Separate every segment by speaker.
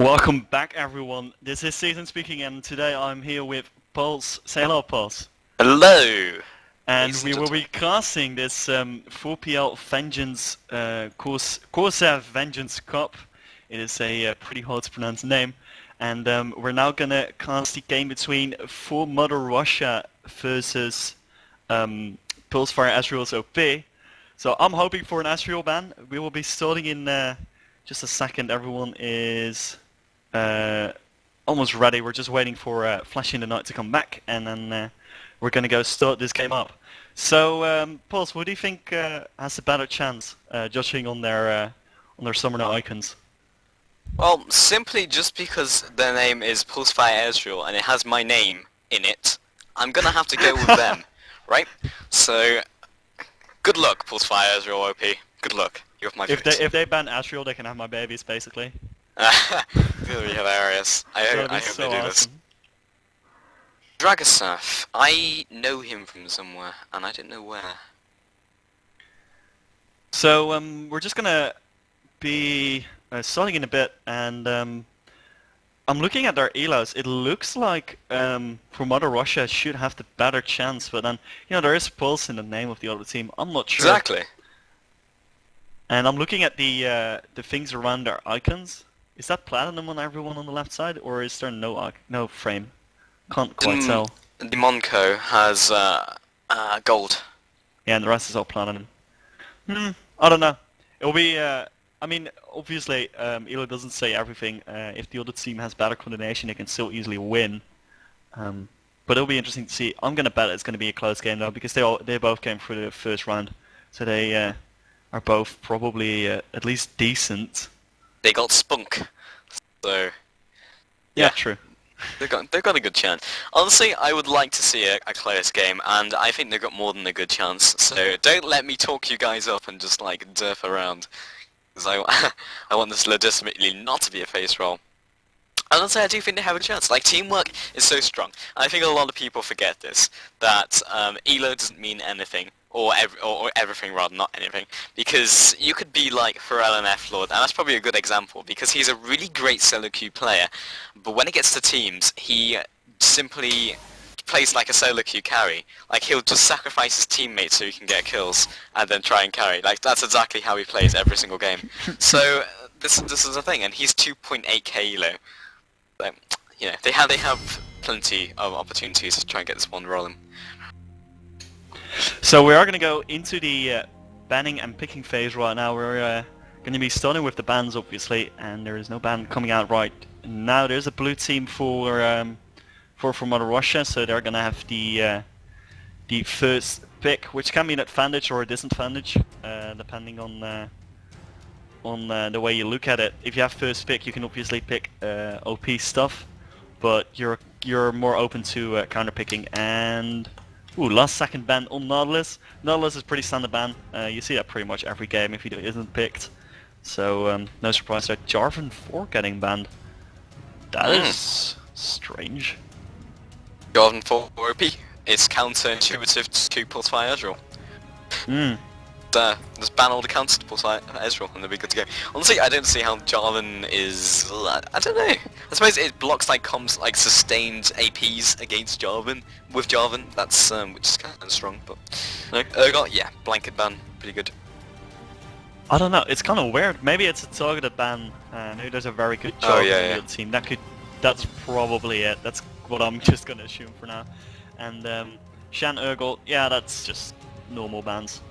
Speaker 1: Welcome back, everyone. This is Season speaking, and today I'm here with Pulse. Say hello, Pulse.
Speaker 2: Hello!
Speaker 1: And we will be casting this 4PL Vengeance Corsair Vengeance Cup. It is a pretty hard to pronounce name. And we're now gonna cast the game between 4 Mother Russia versus Pulsefire Ezreal's OP. So I'm hoping for an Ezreal ban. We will be starting in just a second. Everyone is almost ready. We're just waiting for Flash in the Night to come back, and then we're gonna go start this game up. So, Pulse, what do you think has a better chance, judging on their summoner icons?
Speaker 2: Well, simply just because their name is Pulsefire Ezreal and it has my name in it, I'm gonna have to go with them, right? So, good luck, Pulsefire Ezreal OP. Good luck. You have my vote.
Speaker 1: If they ban Ezreal, they can have my babies, basically.
Speaker 2: It's gonna be hilarious. I hope
Speaker 1: So
Speaker 2: they do this. Dragosath. I know him from somewhere, and I don't know where.
Speaker 1: So we're just gonna be starting in a bit, and I'm looking at their elos. It looks like for Mother Russia should have the better chance, but then there is Pulse in the name of the other team. I'm not sure.
Speaker 2: Exactly.
Speaker 1: And I'm looking at the things around their icons. Is that platinum on everyone on the left side, or is there no frame? Can't quite tell.
Speaker 2: The Monco has gold.
Speaker 1: Yeah, and the rest is all platinum. I don't know. It'll be. I mean, obviously, Elo doesn't say everything. If the other team has better coordination, they can still easily win. But it'll be interesting to see. I'm gonna bet it's gonna be a close game though, because they both came through the first round, so they are both probably at least decent.
Speaker 2: They got spunk, so
Speaker 1: yeah, true.
Speaker 2: They've got a good chance. Honestly, I would like to see a close game, and I think they've got more than a good chance. So don't let me talk you guys up and just like derp around, because I want this legitimately not to be a face roll. And honestly, I do think they have a chance. Like, teamwork is so strong. I think a lot of people forget this, that Elo doesn't mean anything. Or everything rather, not anything. Because you could be like Pharrell and F-Lord, and that's probably a good example, because he's a really great solo queue player, but when it gets to teams, he simply plays like a solo queue carry. Like, he'll just sacrifice his teammates so he can get kills, and then try and carry. Like, that's exactly how he plays every single game. So, this is the thing, and he's 2.8k elo. So, they have plenty of opportunities to try and get this one rolling.
Speaker 1: So we are going to go into the banning and picking phase right now. We're going to be starting with the bans, obviously, and there is no ban coming out right now. There's a blue team for Mother Russia, so they're going to have the first pick, which can be an advantage or a disadvantage, depending on the way you look at it. If you have first pick, you can obviously pick OP stuff, but you're more open to counter picking. And ooh, last second ban on Nautilus. Nautilus is pretty standard ban. You see that pretty much every game if he isn't picked. So no surprise there. Jarvan 4 getting banned. That is strange.
Speaker 2: Jarvan 4 OP. It's counterintuitive to Pulsefire Ezreal. Just ban all the counters to Pulsefire Ezreal and they'll be good to go. Honestly, I don't see how Jarvan is. I don't know. I suppose it blocks like sustained APs against Jarvan. With Jarvan, that's which is kind of strong. But no, Urgot, yeah, blanket ban, pretty good.
Speaker 1: I don't know. It's kind of weird. Maybe it's a targeted ban. Maybe there's a very good Jarvan in the team. That's probably it. That's what I'm just gonna assume for now. And Shan Urgot, yeah, that's just normal bans.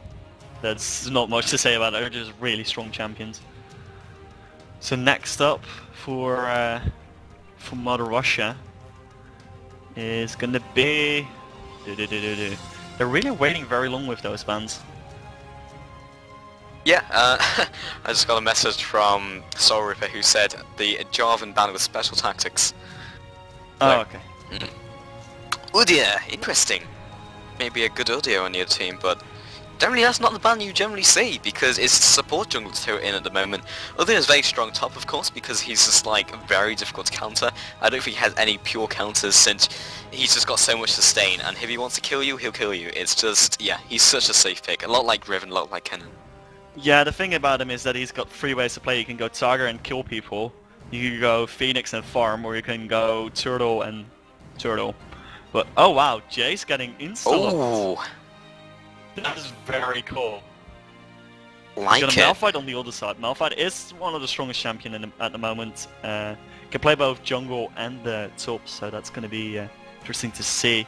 Speaker 1: There's not much to say about it. They're just really strong champions. So next up for Mother Russia is gonna be. They're really waiting very long with those bans.
Speaker 2: Yeah, I just got a message from Soul Ripper who said the Jarvan ban with special tactics.
Speaker 1: Oh, okay.
Speaker 2: Udyr, interesting. Maybe a good Udyr on your team, but generally that's not the ban you generally see, because it's support jungle to in at the moment. Udyr is very strong top, of course, because he's just like very difficult to counter. I don't think he has any pure counters since he's just got so much sustain, and if he wants to kill you, he'll kill you. It's just, yeah, he's such a safe pick. A lot like Riven, a lot like Kennen.
Speaker 1: Yeah, the thing about him is that he's got 3 ways to play. You can go target and kill people, You can go Phoenix and Farm, or you can go Turtle and Turtle. But oh wow, Jace getting insta-locked.
Speaker 2: Oh,
Speaker 1: That is very cool.
Speaker 2: like
Speaker 1: He's
Speaker 2: it.
Speaker 1: got a Malphite on the other side. Malphite is one of the strongest champions at the moment. Can play both jungle and top, so that's going to be interesting to see.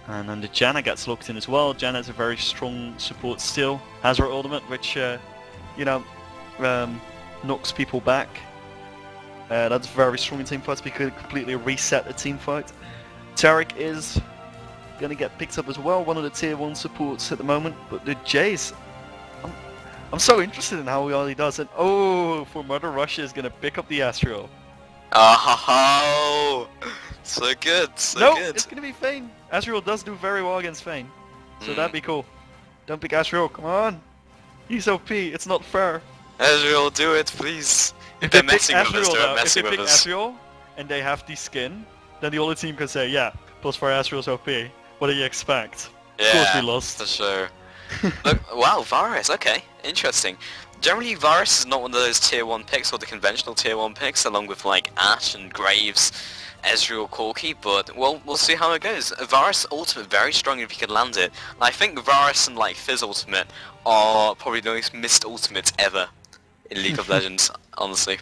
Speaker 1: And then the Janna gets locked in as well. Janna's a very strong support still. Has her ultimate, which you know, knocks people back. That's very strong in teamfights because it completely reset the teamfight. Taric is going to get picked up as well, one of the tier 1 supports at the moment. But the Jace, I'm so interested in how well he does. And oh, for Mother Russia is going to pick up the Astral.
Speaker 2: Oh, so good, so
Speaker 1: No,
Speaker 2: good.
Speaker 1: it's going to be Fane. Astral does do very well against Fane. So that'd be cool. Don't pick Astral, come on. He's OP, it's not fair.
Speaker 2: Ezreal, do it, please. If
Speaker 1: they
Speaker 2: they're
Speaker 1: pick
Speaker 2: messing with us,
Speaker 1: Astral,
Speaker 2: they're
Speaker 1: though,
Speaker 2: messing
Speaker 1: if they
Speaker 2: with
Speaker 1: pick
Speaker 2: us.
Speaker 1: Astral and they have the skin, then the other team can say, yeah, +4 Astral's OP. What do you expect? Of course we
Speaker 2: Yeah,
Speaker 1: lost.
Speaker 2: for sure. Look, wow, Varus, okay, interesting. Generally, Varus is not one of those tier 1 picks or the conventional tier 1 picks, along with like Ashe and Graves, Ezreal, Corki, but well, we'll see how it goes. Varus ultimate very strong if you can land it. And I think Varus and like Fizz ultimate are probably the most missed ultimates ever in League of Legends, honestly.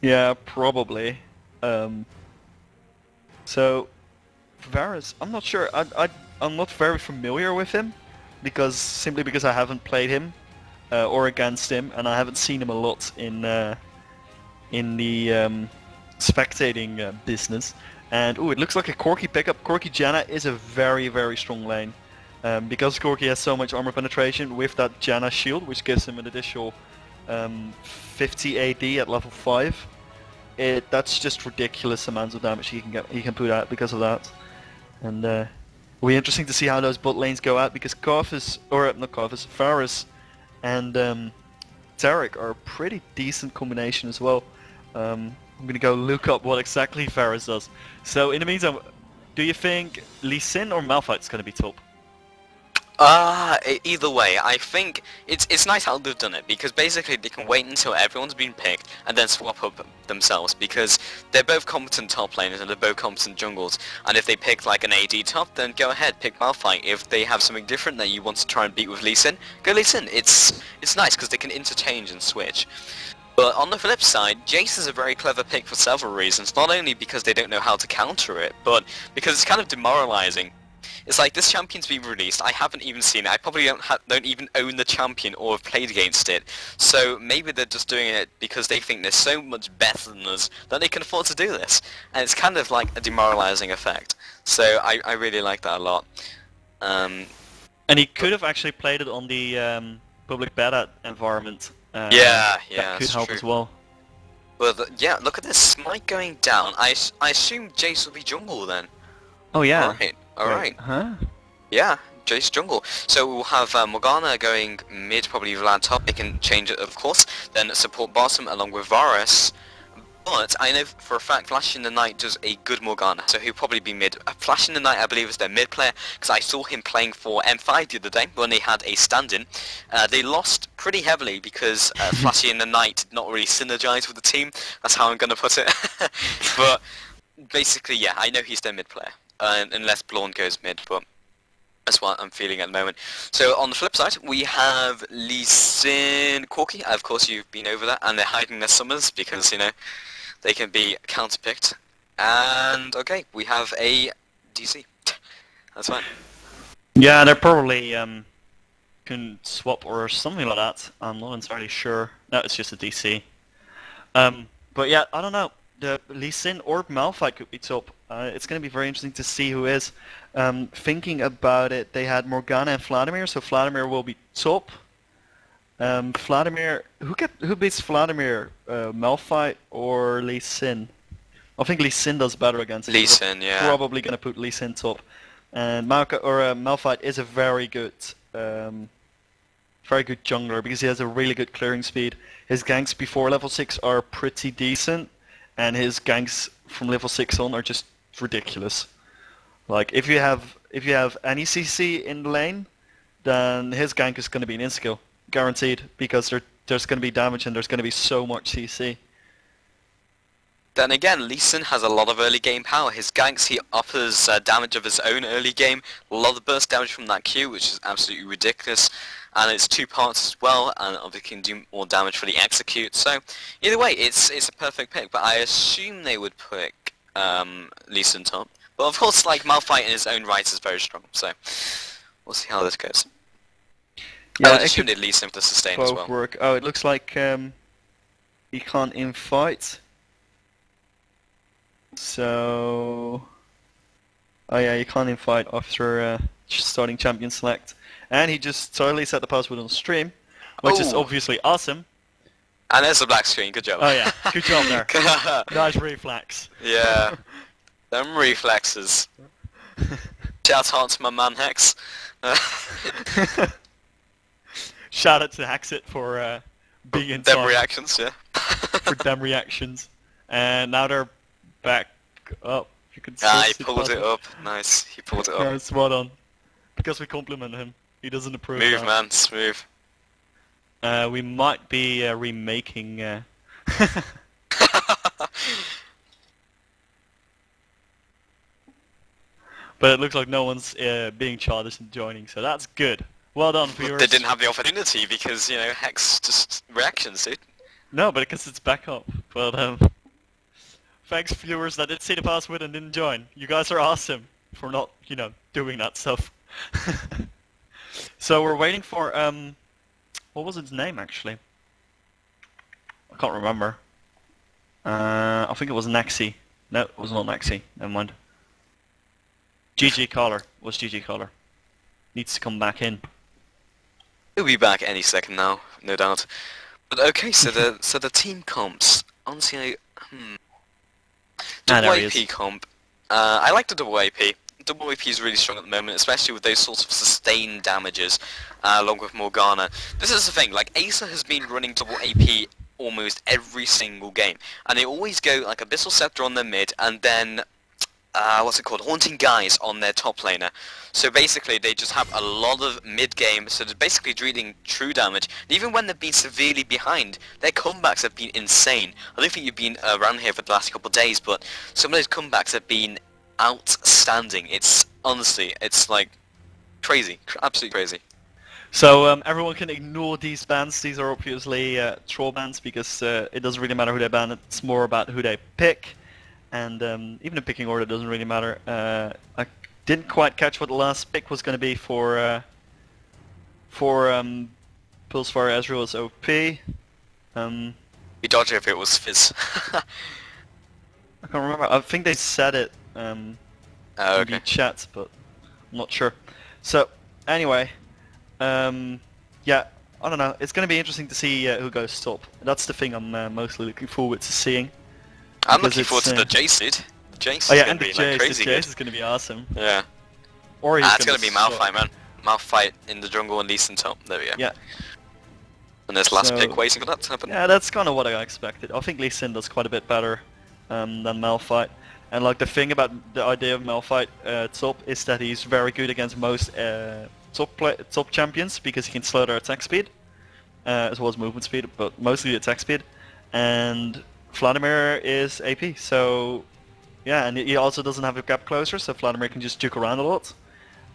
Speaker 1: Yeah, probably. So, Varus, I'm not sure. I'm not very familiar with him, simply because I haven't played him or against him, and I haven't seen him a lot in the spectating business. And oh, it looks like a Corki pickup. Corki Janna is a very, very strong lane. Because Corki has so much armor penetration with that Janna shield, which gives him an additional 50 AD at level 5. That's just ridiculous amounts of damage he can put out because of that. And it'll be interesting to see how those bot lanes go out, because Varus and Taric are a pretty decent combination as well. I'm gonna go look up what exactly Varus does. So in the meantime, do you think Lee Sin or Malphite's gonna be top?
Speaker 2: Either way, I think it's nice how they've done it, because basically they can wait until everyone's been picked and then swap up themselves, because they're both competent top laners and they're both competent jungles, and if they pick like an AD top, then go ahead, pick Malphite. If they have something different that you want to try and beat with Lee Sin, go Lee Sin. It's nice because they can interchange and switch. But on the flip side, Jace is a very clever pick for several reasons, not only because they don't know how to counter it, but because it's kind of demoralizing. It's like, this champion's been released, I haven't even seen it, I probably don't even own the champion or have played against it, so maybe they're just doing it because they think they're so much better than us that they can afford to do this, and it's kind of like a demoralizing effect, so I really like that a lot.
Speaker 1: And he could have actually played it on the public beta environment.
Speaker 2: Yeah,
Speaker 1: that could help
Speaker 2: true
Speaker 1: as well.
Speaker 2: But yeah, look at this, Smite going down, I assume Jace will be jungle then.
Speaker 1: Oh yeah.
Speaker 2: Alright, alright.
Speaker 1: Huh?
Speaker 2: Yeah, Jace jungle. So we'll have Morgana going mid, probably Vlad top. They can change it, of course. Then support bottom along with Varus. But I know for a fact Flash in the Night does a good Morgana, so he'll probably be mid. Flash in the Night, I believe, is their mid player, because I saw him playing for M5 the other day when they had a stand-in. They lost pretty heavily because Flashy in the Night did not really synergize with the team. That's how I'm going to put it. But basically, yeah, I know he's their mid player. Unless Blorn goes mid, but that's what I'm feeling at the moment. So on the flip side, we have Lee Sin, Corki. Of course, you've been over that, and they're hiding their summons because, you know, they can be counterpicked. And okay, we have a DC. That's fine.
Speaker 1: Yeah, they're probably can swap or something like that. I'm not entirely sure. No, it's just a DC. But yeah, I don't know. The Lee Sin or Malphite could be top. It's going to be very interesting to see who is. Thinking about it, they had Morgana and Vladimir, so Vladimir will be top. Vladimir, who beats Vladimir? Malphite or Lee Sin? I think Lee Sin does better against him.
Speaker 2: Lee Sin, yeah.
Speaker 1: Probably going to put Lee Sin top. And Malphite is a very good jungler because he has a really good clearing speed. His ganks before level 6 are pretty decent, and his ganks from level 6 on are just ridiculous. Like if you have any CC in the lane, then his gank is going to be an insta-kill, guaranteed, because there's going to be damage and there's going to be so much CC.
Speaker 2: Then again, Lee Sin has a lot of early game power. His ganks, he offers damage of his own early game, a lot of burst damage from that Q, which is absolutely ridiculous. And it's 2 parts as well, and obviously can do more damage for the execute. So either way, it's a perfect pick. But I assume they would pick Lee Sin top. But of course, like Malphite in his own right is very strong. So we'll see how this goes.
Speaker 1: Yeah,
Speaker 2: I would assume they'd Lee Sin to sustain as well.
Speaker 1: Work. Oh, it looks like he can't infight. So, oh yeah, you can't invite after starting champion select, and he just totally set the password on stream, which is obviously awesome.
Speaker 2: And there's the black screen. Good job.
Speaker 1: Oh yeah, good job there. Nice reflex.
Speaker 2: Yeah, them reflexes. Shout out to my man Hex.
Speaker 1: Shout out to Hexit for being in
Speaker 2: them reactions, yeah.
Speaker 1: For them reactions, and now they're back up. You can see
Speaker 2: he pulled it up. Nice. He pulled it up.
Speaker 1: Yeah, spot on. Because we compliment him. He doesn't approve.
Speaker 2: Smooth, man. Smooth.
Speaker 1: We might be remaking... But it looks like no one's being childish and joining, so that's good. Well done, viewers.
Speaker 2: They didn't have the opportunity because, you know, Hex just reactions, dude.
Speaker 1: No, but because it's back up. But thanks, viewers that did see the password and didn't join. You guys are awesome for not, you know, doing that stuff. So we're waiting for what was its name actually? I can't remember. I think it was Naxi. No, it was not Naxi. Never mind. GG Collar was GG Collar. Needs to come back in.
Speaker 2: He'll be back any second now, no doubt. But okay, so the team comps. Honestly, double AP comp. I like the double AP. Double AP is really strong at the moment, especially with those sorts of sustained damages, along with Morgana. This is the thing, like Acer has been running double AP almost every single game, and they always go like Abyssal Scepter on their mid, and then what's it called, Haunting Guys on their top laner. So basically they just have a lot of mid-game, so they're basically dealing true damage. And even when they've been severely behind, their comebacks have been insane. I don't think you've been around here for the last couple of days, but some of those comebacks have been outstanding. It's honestly, it's like crazy, absolutely crazy.
Speaker 1: So everyone can ignore these bans. These are obviously troll bans because it doesn't really matter who they ban. It's more about who they pick. And even the picking order doesn't really matter. I didn't quite catch what the last pick was going to be for Pulsefire Ezreal as OP.
Speaker 2: We dodge if it was Fizz.
Speaker 1: I can't remember. I think they said it in the chat, but I'm not sure. So anyway, yeah, I don't know. It's going to be interesting to see who goes top. That's the thing I'm mostly looking forward to seeing.
Speaker 2: I'm looking forward to the Jace. Jace
Speaker 1: is
Speaker 2: going to be like crazy good.
Speaker 1: Jace is going to be awesome.
Speaker 2: Yeah.
Speaker 1: Or
Speaker 2: it's going to be Malphite, man. Malphite in the jungle and Lee Sin top. There we go.
Speaker 1: Yeah.
Speaker 2: And there's last pick waiting for that to happen.
Speaker 1: Yeah, that's kind of what I expected. I think Lee Sin does quite a bit better than Malphite. And like the thing about the idea of Malphite top is that he's very good against most top champions because he can slow their attack speed as well as movement speed, but mostly attack speed. And Vladimir is AP, so yeah, and he also doesn't have a gap closer, so Vladimir can just juke around a lot.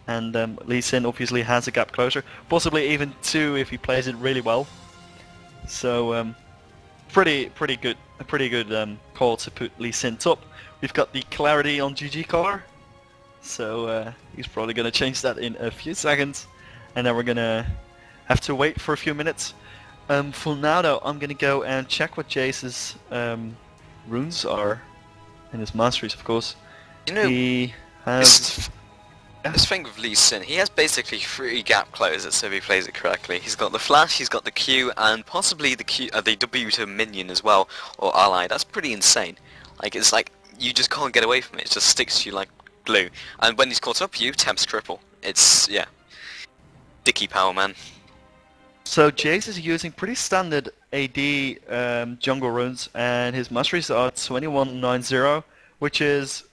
Speaker 1: And Lee Sin obviously has a gap closer, possibly even two if he plays it really well. So pretty good call to put Lee Sin top. We've got the clarity on GG color, so he's probably gonna change that in a few seconds, and then we're gonna have to wait for a few minutes. For now though, I'm gonna go and check what Jace's runes are, and his masteries of course.
Speaker 2: You know,
Speaker 1: he has...
Speaker 2: This thing with Lee Sin, he has basically 3 gap closers if he plays it correctly. He's got the flash, he's got the Q, and possibly the W to minion as well, or ally. That's pretty insane. Like, it's like, you just can't get away from it, it just sticks to you like glue. And when he's caught up you, temps cripple. It's, yeah, dicky power, man.
Speaker 1: So Jace is using pretty standard AD jungle runes, and his masteries are 2190, which is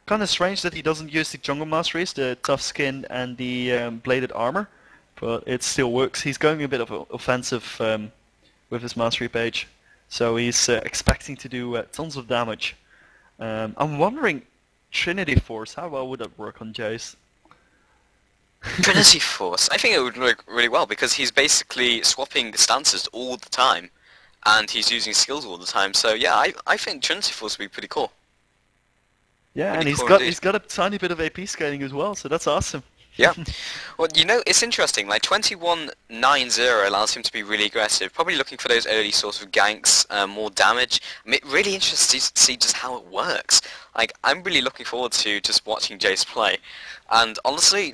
Speaker 1: kind of strange that he doesn't use the jungle masteries, the tough skin and the bladed armor, but it still works. He's going a bit of offensive with his mastery page, so he's expecting to do tons of damage I'm wondering, Trinity Force, how well would that work on Jace?
Speaker 2: Trinity Force. I think it would work really well because he's basically swapping stances all the time, and he's using skills all the time. So yeah, I think Trinity Force would be pretty cool.
Speaker 1: Yeah,
Speaker 2: Pretty
Speaker 1: and
Speaker 2: cool indeed.
Speaker 1: he's got a tiny bit of AP scaling as well, so that's awesome.
Speaker 2: Yeah. Well, you know, it's interesting. Like 21-9-0 allows him to be really aggressive, probably looking for those early sort of ganks, more damage. I mean, really interesting to see just how it works. Like, I'm really looking forward to just watching Jace play. And honestly,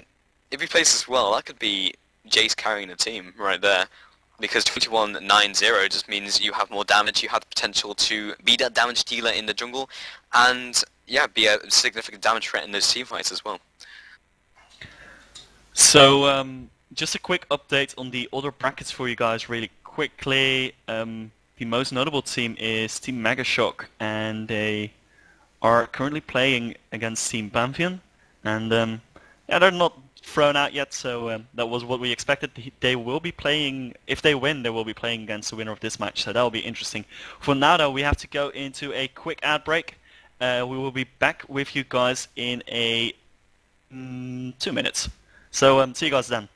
Speaker 2: if he plays this well, that could be Jace carrying the team right there. Because 21-9-0 just means you have more damage, you have the potential to be that damage dealer in the jungle, and yeah, be a significant damage threat in those teamfights as well.
Speaker 1: So, just a quick update on the other brackets for you guys really quickly. The most notable team is Team Megashock, and they are currently playing against Team Pantheon. And yeah, they're not thrown out yet, so that was what we expected. They will be playing, if they win, they will be playing against the winner of this match, so that will be interesting. For now though, we have to go into a quick ad break. We will be back with you guys in a 2 minutes. So see you guys then.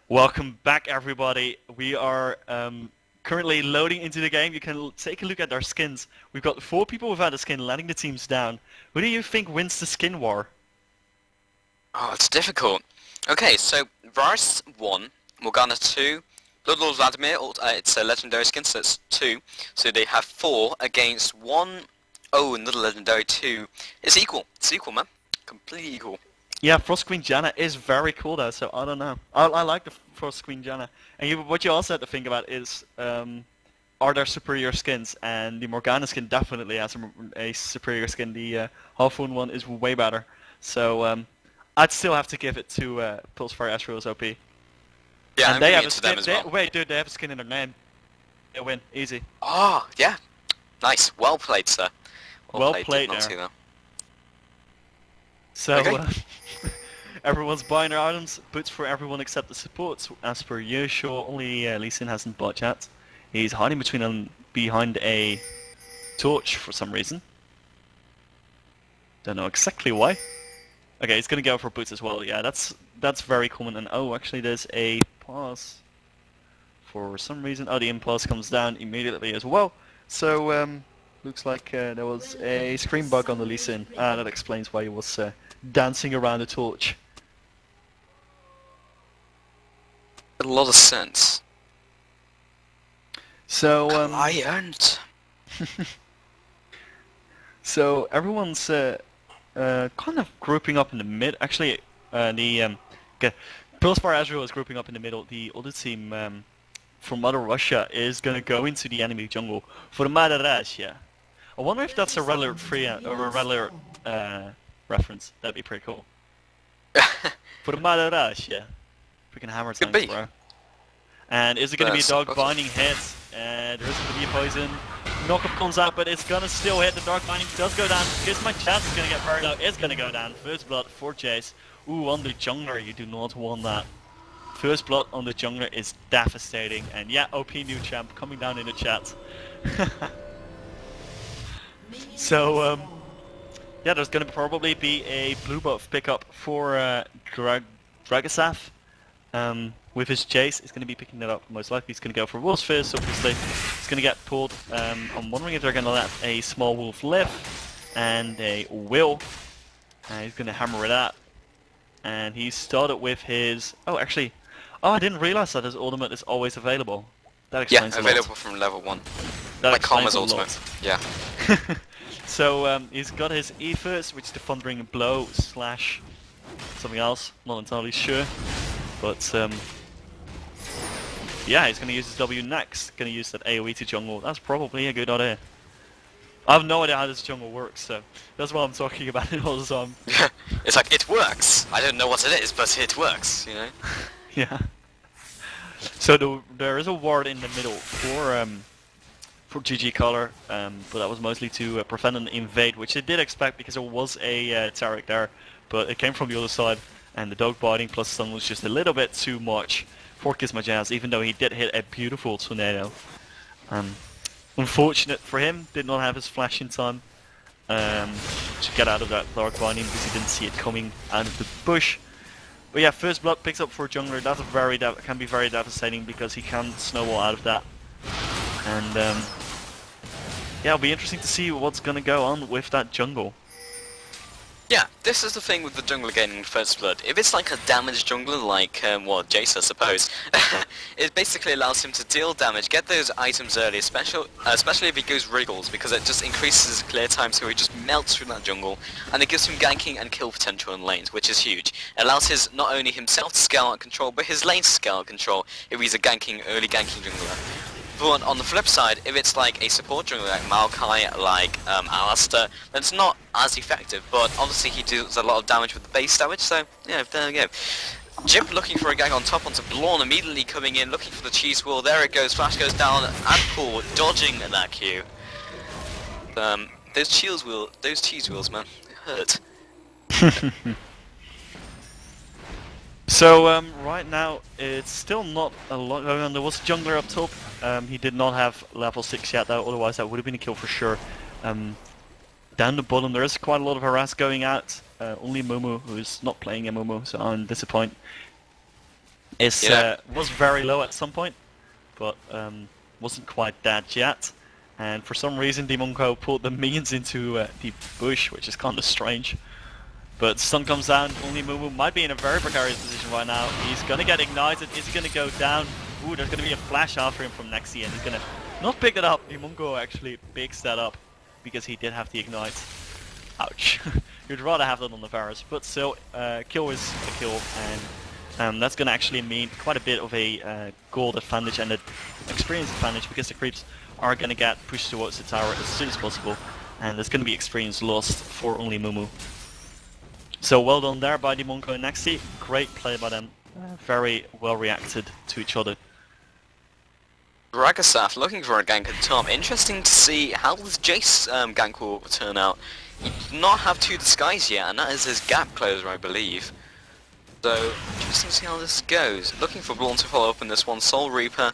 Speaker 1: Welcome back everybody. We are currently loading into the game. You can take a look at our skins. We've got 4 people without a skin, letting the teams down. Who do you think wins the skin war?
Speaker 2: Oh, it's difficult. Okay, so Varus 1, Morgana 2, Bloodlord Vladimir, it's a legendary skin, so it's 2. So they have 4 against 1. Oh, another legendary 2. It's equal. It's equal, man. Completely equal.
Speaker 1: Yeah, Frost Queen Janna is very cool though, so I don't know. I like the Frost Queen Janna. And what you also have to think about is, are there superior skins? And the Morgana skin definitely has a superior skin. The Half-Moon one is way better. So I'd still have to give it to Pulsefire Astro's OP.
Speaker 2: Yeah,
Speaker 1: and
Speaker 2: I'm
Speaker 1: they
Speaker 2: giving
Speaker 1: have
Speaker 2: it
Speaker 1: a
Speaker 2: to them
Speaker 1: skin.
Speaker 2: as well.
Speaker 1: Wait, dude, they have a skin in their name. They win, easy.
Speaker 2: Oh, yeah. Nice. Well played, sir.
Speaker 1: Well played
Speaker 2: Did not
Speaker 1: there.
Speaker 2: see that.
Speaker 1: So,
Speaker 2: Okay.
Speaker 1: everyone's buying their items, boots for everyone except the supports, as per usual. Only Lee Sin hasn't bought yet. He's hiding behind a torch for some reason. Don't know exactly why. Okay, he's gonna go for boots as well. Yeah, that's very common. And oh, actually, there's a pause for some reason. Oh, the impulse comes down immediately as well. So looks like there was a screen bug on the Lee Sin. That explains why he was dancing around the torch.
Speaker 2: A lot of sense.
Speaker 1: So
Speaker 2: Client.
Speaker 1: so everyone's kind of grouping up in the mid. Actually, Pillsbar Azrael is grouping up in the middle. The other team from Mother Russia is going to go into the enemy jungle for Mother Russia. I wonder if that's a Red Alert 3 or a Red Alert reference. That'd be pretty cool. For Mother Russia. Freaking hammer tanks, bro. And is it going to be a dog binding hit? There is going to be a poison. Knockup comes out, but it's going to still hit. The dark binding does go down. Here's my chance. It's going to get buried out. It's going to go down. First blood for Jace. Ooh, on the jungler, you do not want that. First blood on the jungler is devastating. And yeah, OP new champ coming down in the chat. So, yeah, there's going to probably be a blue buff pickup for Dragasaf. With his Jace, he's going to be picking that up. Most likely he's going to go for Wolf's Fist, obviously. He's going to get pulled. I'm wondering if they're going to let a small wolf live. And a will. He's going to hammer it out. And he started with his... Oh, actually... Oh, I didn't realize that his ultimate is always available. That explains a lot.
Speaker 2: Available from level 1.
Speaker 1: That
Speaker 2: like
Speaker 1: explains
Speaker 2: Karma's ultimate. Yeah.
Speaker 1: So, he's got his E first, which is the Thundering Blow / something else. Not entirely sure. But, yeah, he's going to use his W next. Going to use that AoE to jungle. That's probably a good idea. I have no idea how this jungle works, so that's why I'm talking about it all the time.
Speaker 2: It's like, it works! I don't know what it is, but it works, you know?
Speaker 1: Yeah. So there is a ward in the middle for GG Color, but that was mostly to prevent an invade, which they did expect because there was a Taric there, but it came from the other side, and the dog biting plus stun was just a little bit too much for Kismajaz, even though he did hit a beautiful tornado. Unfortunate for him, did not have his flash in time to get out of that dark binding because he didn't see it coming out of the bush. But yeah, first blood picks up for jungler. That's can be very devastating because he can snowball out of that. And yeah, it'll be interesting to see what's gonna go on with that jungle.
Speaker 2: Yeah, this is the thing with the jungler gaining first blood. If it's like a damaged jungler like, well, Jace I suppose, it basically allows him to deal damage, get those items early, especially if he goes wriggles, because it just increases his clear time so he just melts through that jungle, and it gives him ganking and kill potential in lanes, which is huge. It allows his, not only himself to scale out control, but his lane to scale out control if he's a early ganking jungler. But on the flip side, if it's like a support jungler like Maokai, like Alistair, then it's not as effective, but obviously he does a lot of damage with the base damage, so yeah, there we go. Jip looking for a gang on top onto Blorn, immediately coming in, looking for the cheese wheel, there it goes, flash goes down, and Paul dodging that Q. Those cheese wheels, man, hurt.
Speaker 1: So right now it's still not a lot going on. There was a jungler up top. He did not have level 6 yet though, otherwise that would have been a kill for sure. Down the bottom there is quite a lot of harass going out. Only Mumu, who's not playing a Mumu, so I'm disappointed. Was very low at some point, but wasn't quite that yet. And for some reason Dimonko pulled the minions into the bush, which is kind of strange. But stun comes down, only Mumu might be in a very precarious position right now. He's gonna get ignited, is he gonna go down? Ooh, there's gonna be a flash after him from Nexi and he's gonna not pick it up. Dimonko actually picks that up because he did have the ignite. Ouch. You'd rather have that on the Varus, but still, kill is a kill, and that's gonna actually mean quite a bit of a gold advantage and an experience advantage because the creeps are gonna get pushed towards the tower as soon as possible, and there's gonna be experience lost for only Mumu. So well done there by Dimonko and Nexi. Great play by them. Very well reacted to each other.
Speaker 2: Dragasaf looking for a gank at top. Interesting to see how this Jace gank will turn out. He does not have 2 disguise yet, and that is his gap closer, I believe. So, interesting to see how this goes. Looking for Blorn to follow up in this one. Soul Reaper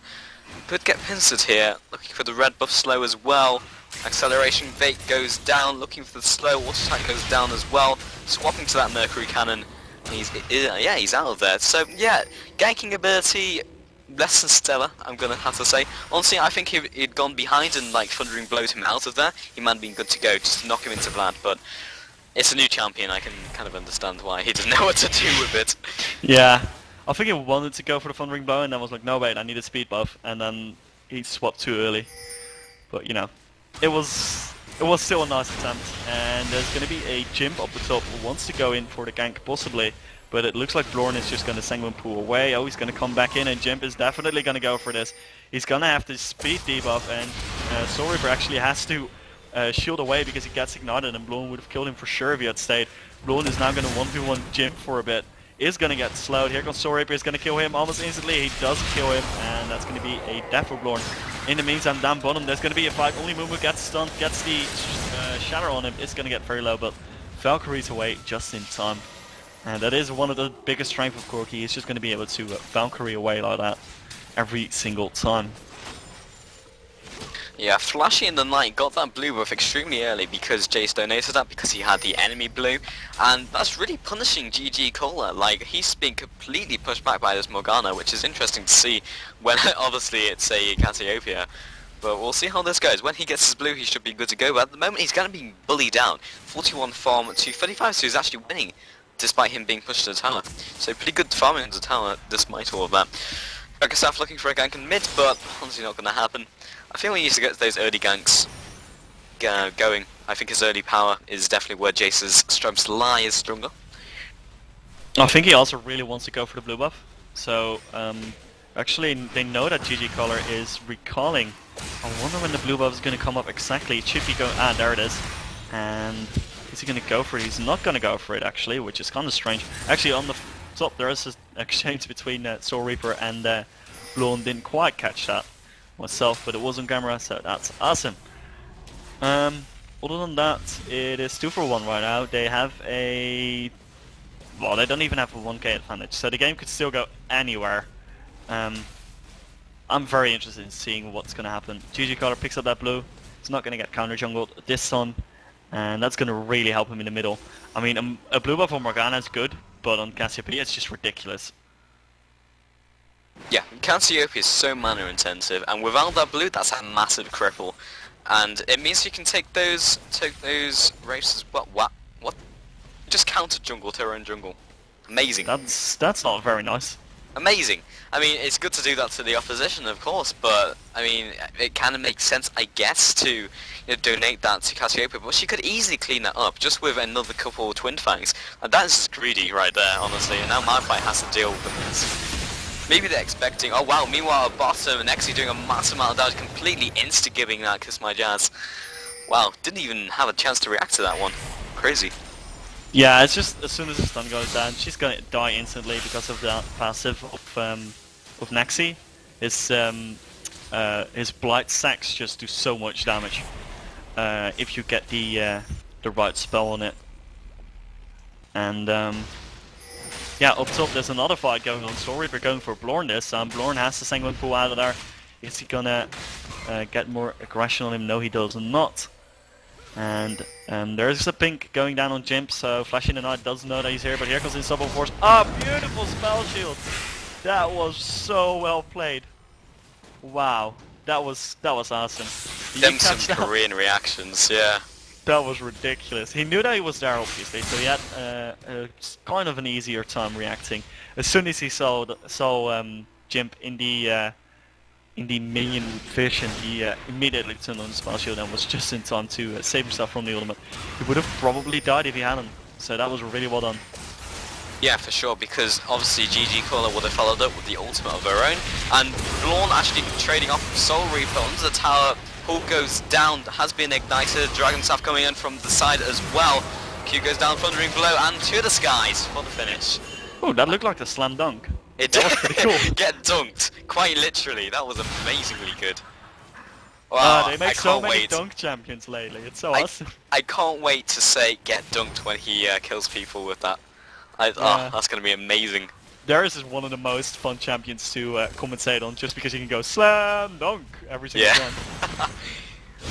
Speaker 2: could get pincered here. Looking for the red buff slow as well. Acceleration Bait goes down, looking for the slow, water attack goes down as well, swapping to that Mercury Cannon, and he's out of there. So yeah, ganking ability, less than stellar, I'm gonna have to say. Honestly, I think if he'd gone behind and like Thundering blowed him out of there, he might have been good to go, just to knock him into Vlad, but it's a new champion, I can kind of understand why he doesn't know what to do with it.
Speaker 1: Yeah, I think he wanted to go for the Thundering Blow and then was like, no wait, I need a speed buff, and then he swapped too early. But you know, it was still a nice attempt, and there's going to be a Jimp up the top who wants to go in for the gank possibly, but it looks like Blorn is just going to Sanguine Pool away. Oh, he's going to come back in, and Jimp is definitely going to go for this. He's going to have to speed debuff, and Soul Reaper actually has to shield away because he gets ignited, and Blorn would have killed him for sure if he had stayed. Blorn is now going to 1v1 Jimp for a bit. Is going to get slowed. Here comes Soul Reaper. He's going to kill him almost instantly. He does kill him, and that's going to be a death for Blorn. In the meantime, down bottom, there's going to be a fight. Only Mumu gets stunned, gets the shatter on him. It's going to get very low, but Valkyrie's away just in time. And that is one of the biggest strengths of Corki. He's just going to be able to Valkyrie away like that every single time.
Speaker 2: Yeah, Flashy in the Night got that blue buff extremely early because Jace donated that because he had the enemy blue, and that's really punishing GG Cola. Like, he's been completely pushed back by this Morgana, which is interesting to see when obviously it's a Cassiopeia. But we'll see how this goes. When he gets his blue, he should be good to go, but at the moment he's going to be bullied down. 41 farm to 35, so he's actually winning despite him being pushed to the tower. So pretty good farming in the tower despite all of that. Dragonstaff looking for a gank in mid, but honestly not going to happen. I think we need to get those early ganks going. I think his early power is definitely where Jace's strengths lie, is stronger.
Speaker 1: I think he also really wants to go for the blue buff. So, actually they know that GG Color is recalling. I wonder when the blue buff is going to come up exactly. It should be going... Ah, there it is. And is he going to go for it? He's not going to go for it actually, which is kind of strange. Actually, on the top there is an exchange between Soul Reaper and Blorn. Didn't quite catch that myself, but it was on camera, so that's awesome. Other than that, it is 2 for 1 right now. They have a... Well, they don't even have a 1k advantage, so the game could still go anywhere. I'm very interested in seeing what's going to happen. GG Color picks up that blue. It's not going to get counter jungled this time, and that's going to really help him in the middle. I mean, a blue buff on Morgana is good, but on Cassiopeia it's just ridiculous.
Speaker 2: Yeah, Cassiopeia is so mana intensive, and without that blue, that's a massive cripple. And it means you can take those rapes as well. What? Just counter jungle to her own jungle. Amazing.
Speaker 1: That's not very nice.
Speaker 2: Amazing. I mean, it's good to do that to the opposition, of course, but I mean, it kind of makes sense, I guess, to donate that to Cassiopeia, but she could easily clean that up just with another couple of Twin Fangs. And that's greedy right there, honestly, and now Malphite has to deal with this. Maybe they're expecting... Oh wow, meanwhile at bottom, and Nexi doing a massive amount of damage, completely insta-giving that Kiss My Jazz. Wow, didn't even have a chance to react to that one. Crazy.
Speaker 1: Yeah, it's just as soon as the stun goes down, she's gonna die instantly because of that passive of Nexi. His Blight Sacks just do so much damage if you get the right spell on it. And yeah, up top there's another fight going on. Soul Reaper going for Blorn this. Blorn has the Sanguine Pool out of there. Is he gonna get more aggression on him? No, he does not. And there's a pink going down on Jimp, so Flash in the Night doesn't know that he's here, but here comes Insubtle Force. Ah, beautiful spell shield! That was so well played. Wow, that was awesome.
Speaker 2: Them some Korean reactions, yeah.
Speaker 1: That was ridiculous. He knew that he was there, obviously, so he had kind of an easier time reacting. As soon as he saw Jimp in the minion fish, and he immediately turned on the spell shield and was just in time to save himself from the ultimate. He would have probably died if he hadn't, so that was really well done.
Speaker 2: Yeah, for sure, because obviously GG Cola would have followed up with the ultimate of her own, and Blorn actually trading off of Soul Reaper onto the tower. Hulk goes down, has been ignited, Dragonstaff coming in from the side as well. Q goes down, Thundering Blow, and to the skies for the finish.
Speaker 1: Oh, that looked like a slam dunk.
Speaker 2: That was pretty cool. Get dunked, quite literally. That was amazingly good. Wow,
Speaker 1: they make so many dunk champions lately. It's so awesome.
Speaker 2: I can't wait to say get dunked when he kills people with that. That's going to be amazing.
Speaker 1: Darius is one of the most fun champions to commentate on, just because he can go slam dunk every single time.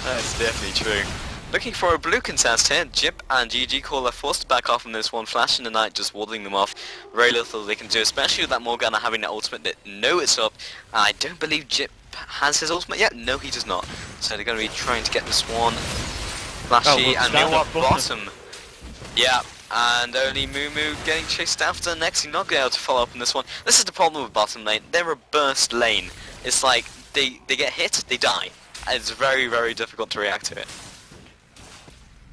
Speaker 2: That's definitely true. Looking for a blue contest here. Jip and GG Caller forced to back off on this one. Flash in the Night just warding them off. Very little they can do, especially with that Morgana having the ultimate that know it's up. I don't believe Jip has his ultimate yet. No, he does not. So they're going to be trying to get this one. Flashy and meanwhile bottom. Yeah, and only Mumu getting chased after. Next, not going to be able to follow up on this one. This is the problem with bottom lane. They're a burst lane. It's like they get hit, they die. It's very, very difficult to react to it.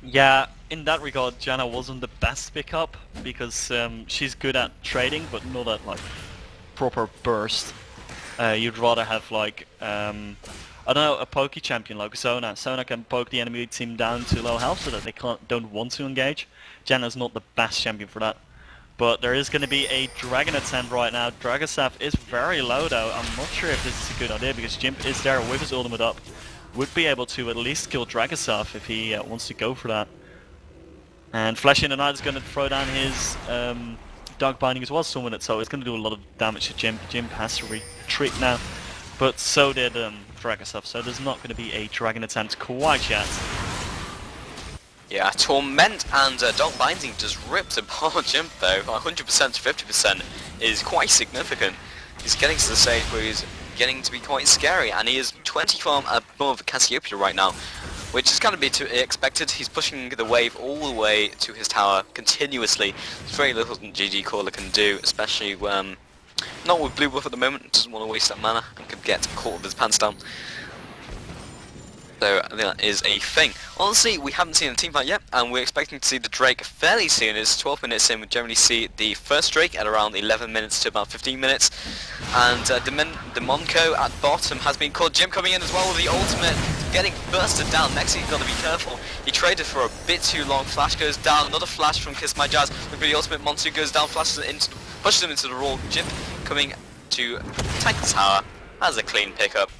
Speaker 1: Yeah, in that regard, Janna wasn't the best pickup because she's good at trading, but not at like proper burst. You'd rather have like I don't know, a pokey champion like Sona. Sona can poke the enemy team down to low health so that they don't want to engage. Janna's not the best champion for that. But there is going to be a dragon attempt right now. Dragosaf is very low though. I'm not sure if this is a good idea because Jimp is there with his ultimate up. Would be able to at least kill Dragosaf if he wants to go for that. And Flesh in the Night is going to throw down his Dark Binding as well, summon it, so it's going to do a lot of damage to Jimp. Jimp has to retreat now. But so did Dragosaf, so there's not going to be a dragon attempt quite yet.
Speaker 2: Yeah, Torment and Dark Binding just ripped apart Jimp though. 100% to 50% is quite significant. He's getting to the stage where he's getting to be quite scary, and he is 20 farm above Cassiopeia right now, which is kind of be expected. He's pushing the wave all the way to his tower continuously. There's very little GG Caller can do, especially when not with blue buff at the moment. Doesn't want to waste that mana and could get caught with his pants down. So I think that is a thing. Honestly, we haven't seen a team fight yet, and we're expecting to see the Drake fairly soon. It's 12 minutes in. We generally see the first Drake at around 11 minutes to about 15 minutes. And the Monko at bottom has been caught. Jim coming in as well with the ultimate, getting bursted down. Next he's got to be careful. He traded for a bit too long. Flash goes down. Another flash from Kiss My Jazz. Look at the ultimate. Monster goes down, flashes it pushes him into the wall. Jim coming to tank the tower. Has a clean pickup.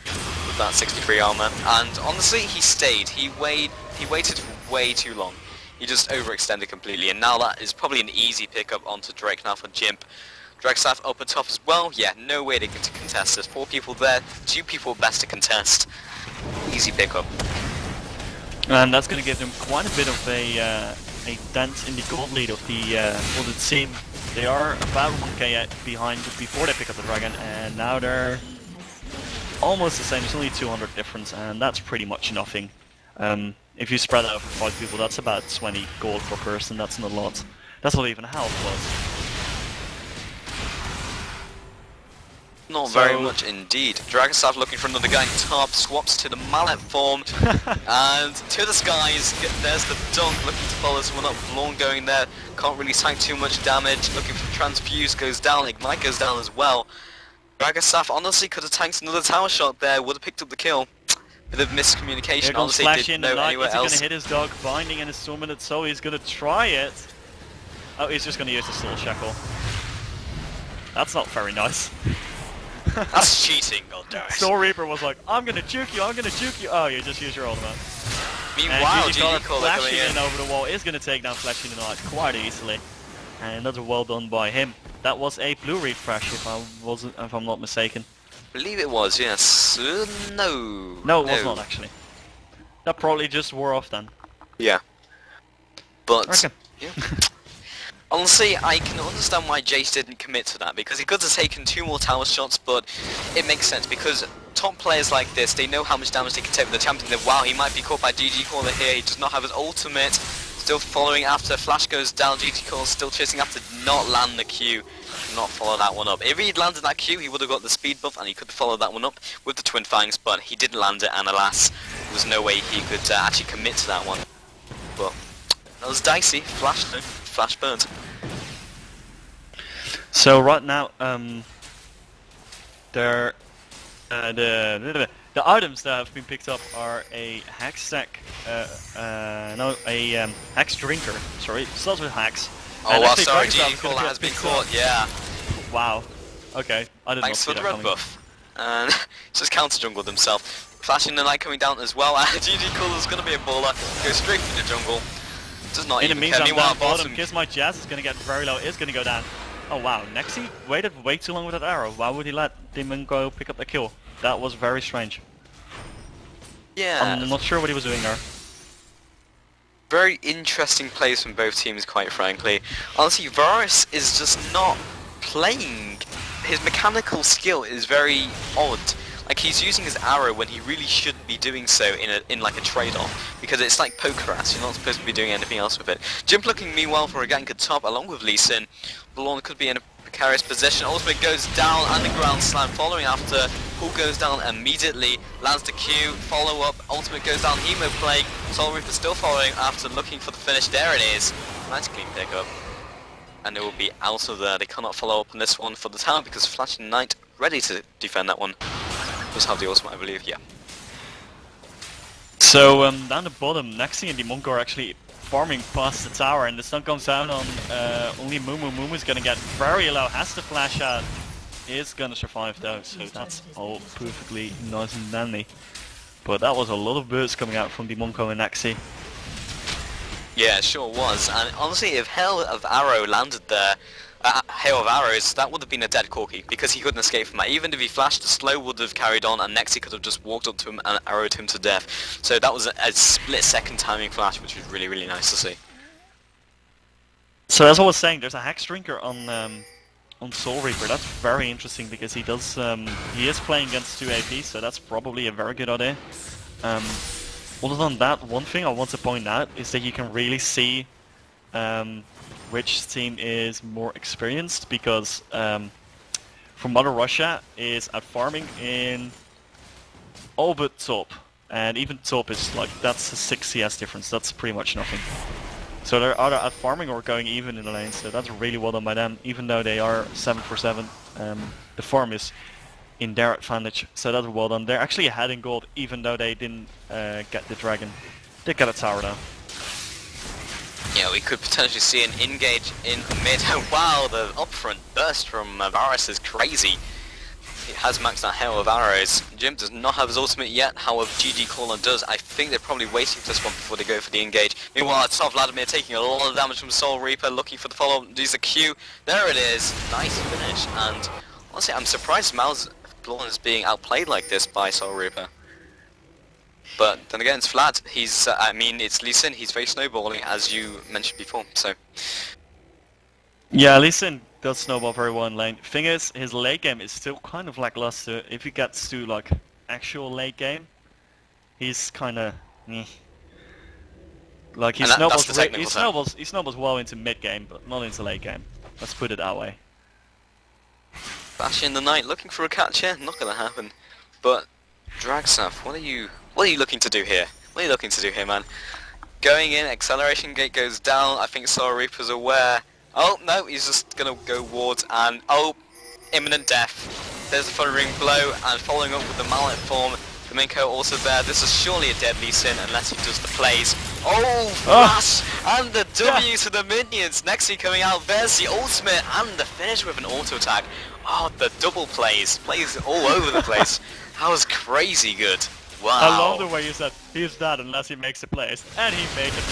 Speaker 2: That 63 armor, and honestly he stayed. He waited way too long. He just overextended completely, and now that is probably an easy pickup onto Drake now for Jimp. Dragstaff up at top as well. Yeah, no way to contest. There's 4 people there, 2 people best to contest. Easy pickup.
Speaker 1: And that's going to give them quite a bit of a dent in the gold lead of the team. They are about 1k behind before they pick up the dragon, and now they're almost the same. It's only 200 difference, and that's pretty much nothing. If you spread out over 5 people, that's about 20 gold per person. That's not a lot. That's not even health, but
Speaker 2: not very much indeed. Dragonstaff looking for another guy top, swaps to the mallet form, and to the skies. There's the dunk looking to follow someone up. Vlorn going there, can't really tank too much damage. Looking for Transfuse, goes down. Ignite goes down as well. Dragosaf honestly could have tanked another tower shot there, would have picked up the kill. Bit of miscommunication.
Speaker 1: Here comes
Speaker 2: honestly,
Speaker 1: Flash in
Speaker 2: didn't know anywhere else.
Speaker 1: He's going to hit his Dark Binding and his summon it, so he's going to try it. Oh, he's just going to use the Soul Shackle. That's not very nice.
Speaker 2: That's cheating, god damn it.
Speaker 1: Soul Reaper was like, I'm going to juke you, I'm going to juke you. Oh, you just use your ultimate.
Speaker 2: Meanwhile, GG Caller
Speaker 1: flashing in over the wall is going to take down Flash in the Night quite easily. And another well done by him. That was a blue refresh, if I'm not mistaken.
Speaker 2: I believe it was, yes. No.
Speaker 1: No, it was not actually. That probably just wore off then.
Speaker 2: Yeah. But
Speaker 1: okay.
Speaker 2: Yeah. Honestly, I can understand why Jace didn't commit to that, because he could have taken 2 more tower shots, but it makes sense because top players like this, they know how much damage they can take with the champion. Then wow, he might be caught by GG Caller here. He does not have his ultimate. Still following after. Flash goes down. GG Caller still chasing after. Not land the Q. Not follow that one up. If he'd landed that Q, he would have got the speed buff and he could have followed that one up with the Twin Fangs, but he didn't land it, and alas, there was no way he could actually commit to that one. But that was dicey. Flash burnt.
Speaker 1: So right now, the items that have been picked up are a Hex stack, Hex drinker. Sorry, it starts with Hex.
Speaker 2: Oh, well, sorry, GG Caller has been caught. Yeah.
Speaker 1: Wow. Okay, I didn't know.
Speaker 2: Thanks for the red buff. And just counter jungled himself. Flashing the Night coming down as well. GG Caller's gonna be a baller. Goes straight through the jungle. Does not
Speaker 1: in
Speaker 2: even
Speaker 1: the meantime,
Speaker 2: care. Meanwhile,
Speaker 1: down bottom, Kiss My Jazz is gonna get very low. Is gonna go down. Oh wow, Nexi waited way too long with that arrow. Why would he let Demon go pick up the kill? That was very strange.
Speaker 2: Yeah.
Speaker 1: I'm not sure what he was doing there.
Speaker 2: Very interesting plays from both teams, quite frankly. Honestly, Varus is just not playing. His mechanical skill is very odd. Like, he's using his arrow when he really shouldn't be doing so in like a trade-off, because it's like poker ass. You're not supposed to be doing anything else with it. Jimp looking meanwhile for a gank at top along with Lee Sin. Vlorn could be in a precarious position. Ultimate goes down, underground slam following after Pull goes down immediately, lands the Q, follow up, ultimate goes down, Hemo Plague, Soul Reaper still following after looking for the finish. There it is, nice clean pickup. And it will be out of there. They cannot follow up on this one for the tower because Flashing Knight ready to defend that one. Just have the ultimate, I believe, yeah.
Speaker 1: So down the bottom, Nexi and the Monk are actually farming past the tower, and the stun comes down on only Mumu. Mumu's gonna get very low, has to flash out, is gonna survive though, so that's all perfectly nice and dandy. But that was a lot of bursts coming out from the Monko and Nexi.
Speaker 2: Yeah, it sure was, and honestly if Hail of Arrow landed there, Hail of Arrows, that would have been a dead Corky, because he couldn't escape from that. Even if he flashed, the slow would have carried on, and Nexi could have just walked up to him and arrowed him to death. So that was a split-second timing flash, which was really, really nice to see.
Speaker 1: So as I was saying, there's a Hex Drinker on Soul Reaper. That's very interesting, because he does he is playing against 2 AP, so that's probably a very good idea. Other than that, one thing I want to point out is that you can really see which team is more experienced, because from Mother Russia is at farming in all but top, and even top is like, that's a 6 CS difference, that's pretty much nothing. So they're either at farming or going even in the lane, so that's really well done by them, even though they are 7 for 7. The farm is in their advantage, so that's well done. They're actually ahead in gold, even though they didn't get the dragon. They got a tower though.
Speaker 2: Yeah, we could potentially see an engage in mid. Wow, the upfront burst from Varus is crazy. He has maxed out Hail of Arrows. Jim does not have his ultimate yet, however GG Caller does. I think they're probably waiting for this one before they go for the engage. Meanwhile, at top, Vladimir taking a lot of damage from Soul Reaper, looking for the follow-up, there's a Q. There it is, nice finish, and honestly I'm surprised Mal's Blonde is being outplayed like this by Soul Reaper. But then again, it's Vlad. He's, I mean, it's Lee Sin. He's very snowballing, as you mentioned before. So,
Speaker 1: yeah, Lee Sin does snowball very well in lane. Thing is, his late game is still kind of lackluster. If he gets to like actual late game, he's kind of like he snowballs well into mid game, but not into late game. Let's put it that way.
Speaker 2: Bash in the night, looking for a catcher. Not gonna happen. But Dragsaf, what are you looking to do here? What are you looking to do here, man? Going in, acceleration gate goes down. I think Soul Reaper's aware. Oh, no, he's just gonna go wards and, oh, imminent death. There's a thundering blow, and following up with the mallet form, Domingo also there. This is surely a deadly sin unless he does the plays. Oh, flash! And the W to the minions. Nexi coming out, there's the ultimate, and the finish with an auto attack. Oh, the double plays all over the place. That was crazy good. Wow.
Speaker 1: I love the way you said, he's dead unless he makes a place, and he made it.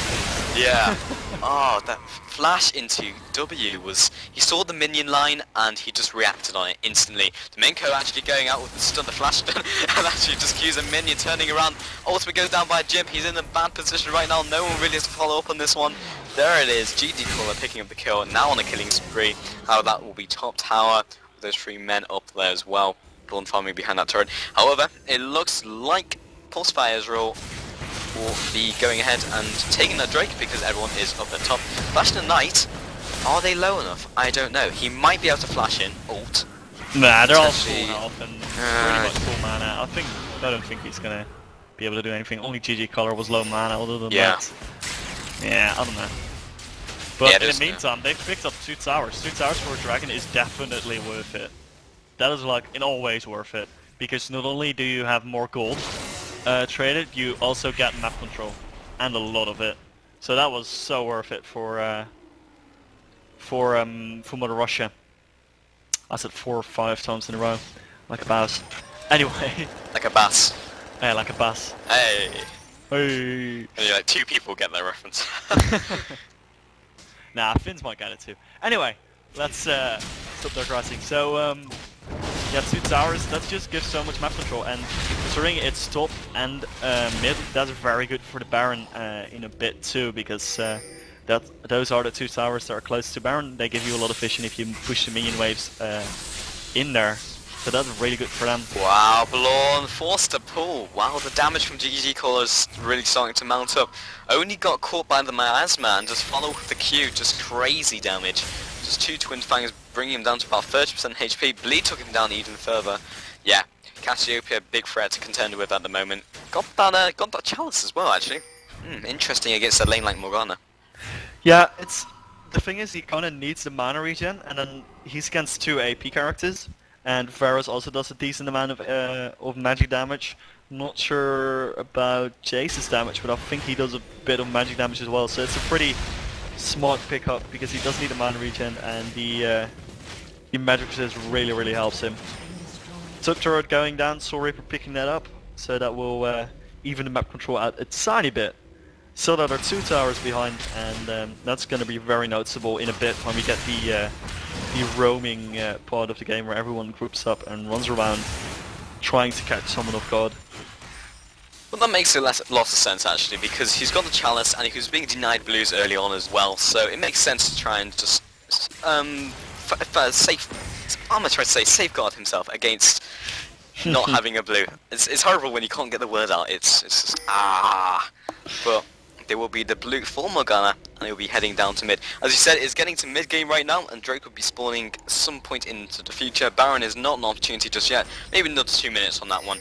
Speaker 2: Yeah. Oh, that flash into W was, he saw the minion line and he just reacted on it instantly. Domingo actually going out with the stun, the flash stun, and actually just cues a minion turning around. Ultimate goes down by Jim, he's in a bad position right now, no one really has to follow up on this one. There it is, GG Caller picking up the kill, and now on a killing spree. How that will be top tower, with those 3 men up there as well. Dawn farming behind that turret. However, it looks like Pulsefire Israel will be going ahead and taking that Drake because everyone is up at top. Flash the Knight, are they low enough? I don't know. He might be able to flash in, ult.
Speaker 1: Nah, they're all full health and pretty much full mana. I don't think he's gonna be able to do anything. Only GG Color was low mana other than that. Yeah, I don't know. But in the meantime, they've picked up 2 towers. 2 towers for a dragon is definitely worth it. That is like in all ways worth it, because not only do you have more gold traded, you also get map control, and a lot of it. So that was so worth it for Mother Russia. I said 4 or 5 times in a row, like a bass. Anyway.
Speaker 2: Like a bass.
Speaker 1: Yeah, like a bass.
Speaker 2: Hey.
Speaker 1: Hey.
Speaker 2: And like 2 people get that reference.
Speaker 1: Nah, Finns might get it too. Anyway, let's stop digressing. So, yeah, 2 towers, that just gives so much map control, and considering it's top and mid, that's very good for the Baron in a bit too, because those are the 2 towers that are close to Baron. They give you a lot of vision if you push the minion waves in there, so that's really good for them.
Speaker 2: Wow, Blorn forced to pull. Wow, the damage from GG Caller is really starting to mount up. Only got caught by the miasma and just follow with the Q, just crazy damage. Just 2 Twin Fangs bringing him down to about 30% HP. Bleed took him down even further. Yeah, Cassiopeia, big threat to contend with at the moment. Got that chalice as well, actually. Interesting against a lane like Morgana.
Speaker 1: Yeah, the thing is he kind of needs the mana regen, and then he's against 2 AP characters, and Varus also does a decent amount of magic damage. Not sure about Jace's damage, but I think he does a bit of magic damage as well, so it's a pretty smart pickup because he does need a mana regen, and the magic resist really helps him. Top turret going down, Soul Reaper picking that up, so that will even the map control out a tiny bit. So that are 2 towers behind, and that's going to be very noticeable in a bit when we get the roaming part of the game where everyone groups up and runs around trying to catch someone off guard.
Speaker 2: Well, that makes a lot of sense actually, because he's got the chalice and he was being denied blues early on as well, so it makes sense to try and just safeguard himself against not having a blue. It's horrible when you can't get the word out. It's just but there will be the blue for Morgana, and he'll be heading down to mid. As you said, it's getting to mid game right now, and Drake will be spawning some point into the future. Baron is not an opportunity just yet. Maybe another 2 minutes on that one.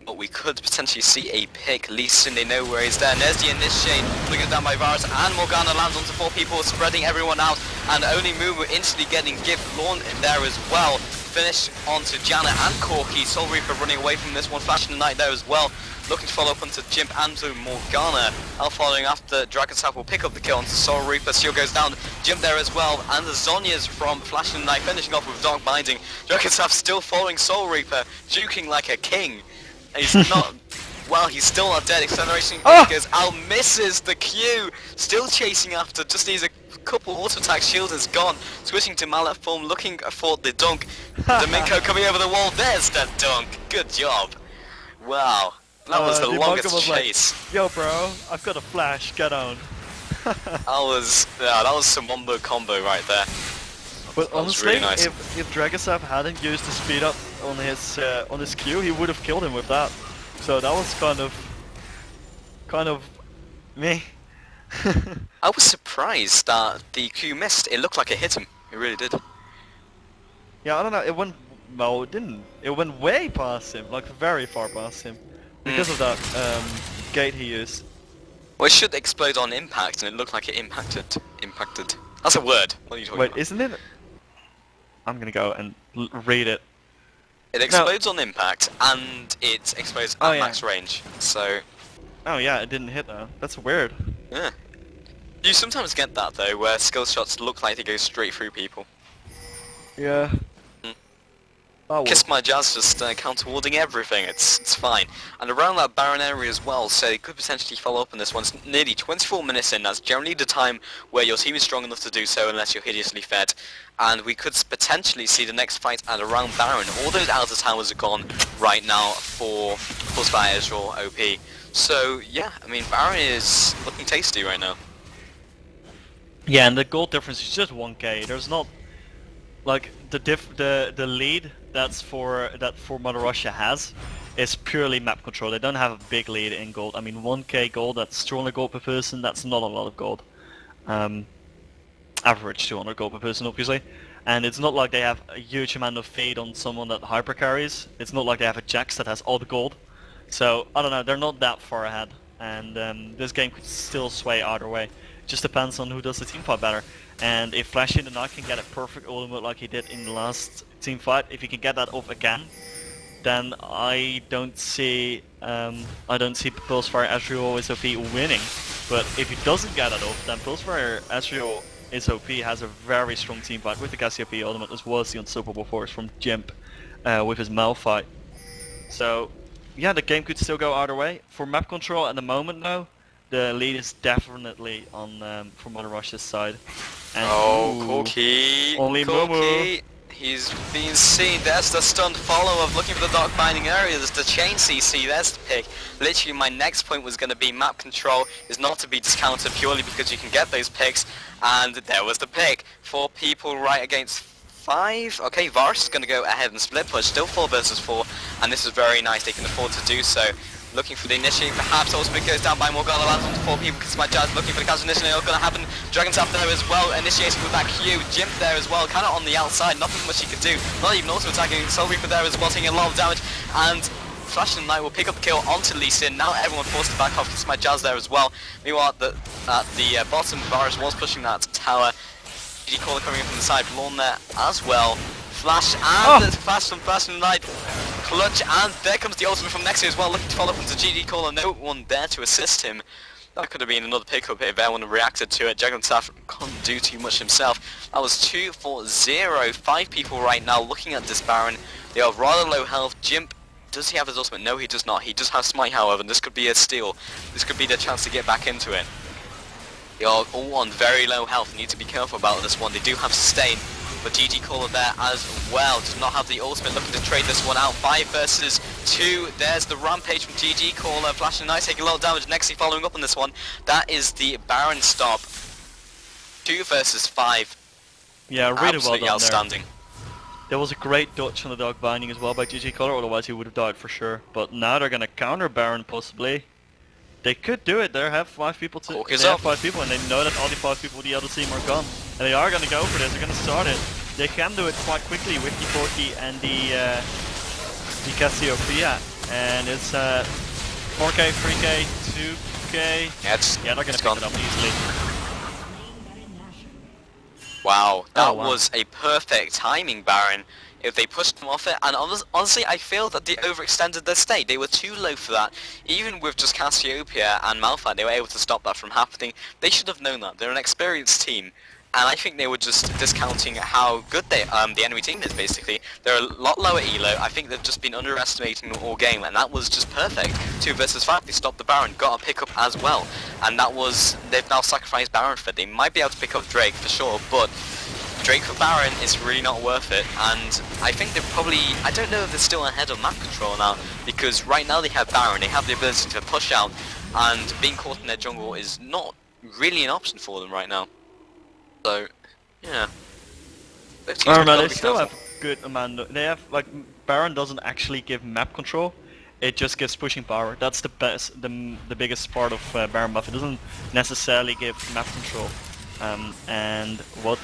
Speaker 2: But we could potentially see a pick. Lee Sin, they know where he's there. There's the initiate, looking down by Varus, and Morgana lands onto 4 people, spreading everyone out, and only Mumu instantly getting Gift Lawn in there as well. Finish onto Janet and Corky. Soul Reaper running away from this one, flashing the Knight there as well. Looking to follow up onto Jimp and to Morgana. Al following after Dragon Staff will pick up the kill onto Soul Reaper. Seal goes down, Jimp there as well, and the Zhonya's from Flashing the Knight finishing off with Dark Binding. Dragon Staff still following Soul Reaper, juking like a king. He's not, well, he's still not dead. Acceleration goes, Al misses the Q, still chasing after, just needs a couple auto attacks. Shield is gone, switching to Mallet form, looking for the dunk. Domingo coming over the wall, there's the dunk, good job. Wow, that was the longest chase.
Speaker 1: Like, yo bro, I've got a flash, get on.
Speaker 2: that was some wombo combo right there.
Speaker 1: But honestly,
Speaker 2: really nice.
Speaker 1: if Dragosav hadn't used the speed up on his Q, he would have killed him with that. So that was kind of meh.
Speaker 2: I was surprised that the Q missed. It looked like it hit him. It really did.
Speaker 1: Yeah, I don't know. It went well. It didn't. It went way past him, like very far past him, because of that gate he used.
Speaker 2: Well, it should explode on impact, and it looked like it impacted. That's a word. What are you talking about?
Speaker 1: Wait, isn't it? I'm gonna go and read it.
Speaker 2: It explodes on impact, and it explodes at max range. So.
Speaker 1: Oh yeah, it didn't hit though. That's weird.
Speaker 2: Yeah. You sometimes get that though, where skill shots look like they go straight through people.
Speaker 1: Yeah. Oh,
Speaker 2: Kiss My Jazz just counter-warding everything, it's fine. And around that Baron area as well, so they could potentially follow up on this one. It's nearly 24 minutes in, that's generally the time where your team is strong enough to do so unless you're hideously fed. And we could potentially see the next fight at around Baron. All those outer towers are gone right now for Corsair or OP. So yeah, I mean Baron is looking tasty right now.
Speaker 1: Yeah, and the gold difference is just 1k. There's not like the lead that Mother Russia has is purely map control. They don't have a big lead in gold. I mean 1k gold, that's 200 gold per person, that's not a lot of gold. Average 200 gold per person obviously. And it's not like they have a huge amount of feed on someone that hyper carries. It's not like they have a Jax that has all the gold. So I don't know, they're not that far ahead. And this game could still sway either way. It just depends on who does the team fight better. And if Flashing the Knight can get a perfect ultimate like he did in the last team fight, if he can get that off again, then I don't see Pulsefire Ezreal is OP winning. But if he doesn't get that off, then Pulsefire Ezreal is OP has a very strong team fight with the Cassiopeia ultimate as well as the unstoppable force from Jimp with his Malphite. So yeah, the game could still go either way. For map control at the moment though, the lead is definitely on from Mother Russia's side. And
Speaker 2: Corky!
Speaker 1: Only Momo!
Speaker 2: He's been seen, there's the stunned follow-up, looking for the dark binding area, there's the chain CC, there's the pick. Literally my next point was going to be map control is not to be discounted purely because you can get those picks, and there was the pick. 4 people right against 5. Okay, Varus is going to go ahead and split push, still 4 versus 4, and this is very nice, they can afford to do so. Looking for the initiate, perhaps ultimate goes down by Morgana, lands onto 4 people, Kiss My Jazz looking for the cast initiate, not going to happen. Dragon's up there as well, initiating with that Q, Jimp there as well, kind of on the outside, nothing much he could do, not even auto attacking, Soul Reaper there as well, taking a lot of damage, and Flash and Knight will pick up the kill onto Lee Sin. Now everyone forced to back off. Kiss My Jazz there as well. Meanwhile, at the bottom, Varus was pushing that tower. GG Caller coming in from the side, Lawn there as well. Flash and Flash and Knight. Clutch, and there comes the ultimate from Nexus as well, looking to follow up into GG Caller. No one there to assist him. That could have been another pickup if everyone reacted to it. Jagantath can't do too much himself. That was 2 for 0. 5 people right now looking at this Baron. They are rather low health. Jimp, does he have his ultimate? No, he does not. He does have Smite, however, and this could be a steal. This could be the chance to get back into it. They are all on very low health. Need to be careful about this one. They do have Sustain, but GG Caller there as well does not have the ultimate, looking to trade this one out. 5 versus 2. There's the Rampage from GG Caller. Flash and Knight taking a lot of damage. Nexi following up on this one. That is the Baron stop. 2 versus 5.
Speaker 1: Yeah, really
Speaker 2: absolutely
Speaker 1: well done
Speaker 2: outstanding.
Speaker 1: There was a great dodge on the dog binding as well by GG Caller, otherwise he would have died for sure. But now they're gonna counter Baron possibly. They could do it. They have 5 people to. They have 5 people, and they know that all the 5 people of the other team are gone, and they are gonna go for this. They're gonna start it. They can do it quite quickly with the Corki and the Cassiopeia, and it's 4K, 3K, 2K. Yeah, they're gonna pick it up easily.
Speaker 2: Wow, that was a perfect timing, Baron. If they pushed them off it, and honestly, I feel that they overextended their state. They were too low for that. Even with just Cassiopeia and Malphite, they were able to stop that from happening. They should have known that. They're an experienced team, and I think they were just discounting how good the enemy team is, basically. They're a lot lower elo. I think they've just been underestimating them all game, and that was just perfect. 2 versus 5, they stopped the Baron, got a pickup as well. And that was, they've now sacrificed Baron for it. They might be able to pick up Drake for sure, but Drake for Baron is really not worth it, and I think they're probably, I don't know if they're still ahead of map control now, because right now they have Baron, they have the ability to push out, and being caught in their jungle is not really an option for them right now. So, yeah.
Speaker 1: I don't know, they still have good amount they have, like, Baron doesn't actually give map control, it just gives pushing power. That's the best, the biggest part of Baron buff. It doesn't necessarily give map control. And what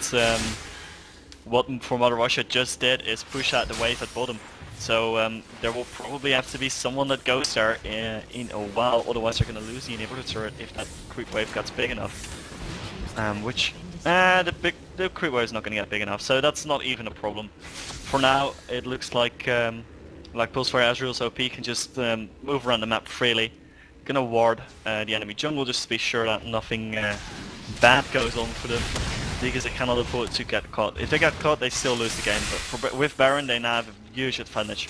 Speaker 1: For Mother Russia just did is push out the wave at bottom. So there will probably have to be someone that goes there in a while, otherwise they're going to lose the inhibitor turret if that creep wave gets big enough. The creep wave is not going to get big enough, so that's not even a problem. For now, it looks like Pulsefire Azrael's OP can just move around the map freely. Gonna ward the enemy jungle just to be sure that nothing bad goes on for them, because they cannot afford to get caught. If they get caught, they still lose the game, but with Baron they now have a huge advantage,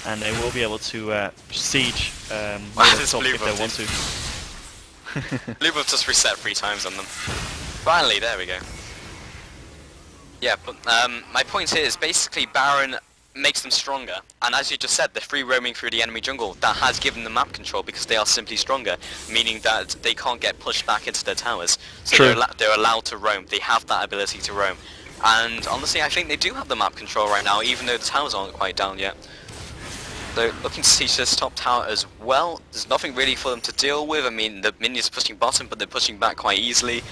Speaker 1: and they will be able to siege if they want to.
Speaker 2: Blue buff just reset 3 times on them. Finally, there we go. Yeah, but my point here is basically Baron makes them stronger, and as you just said, they're free roaming through the enemy jungle. That has given them map control because they are simply stronger, meaning that they can't get pushed back into their towers. So they're allowed to roam. They have that ability to roam, and honestly, I think they do have the map control right now, even though the towers aren't quite down yet. So looking to siege this top tower as well. There's nothing really for them to deal with. I mean, the minions are pushing bottom, but they're pushing back quite easily.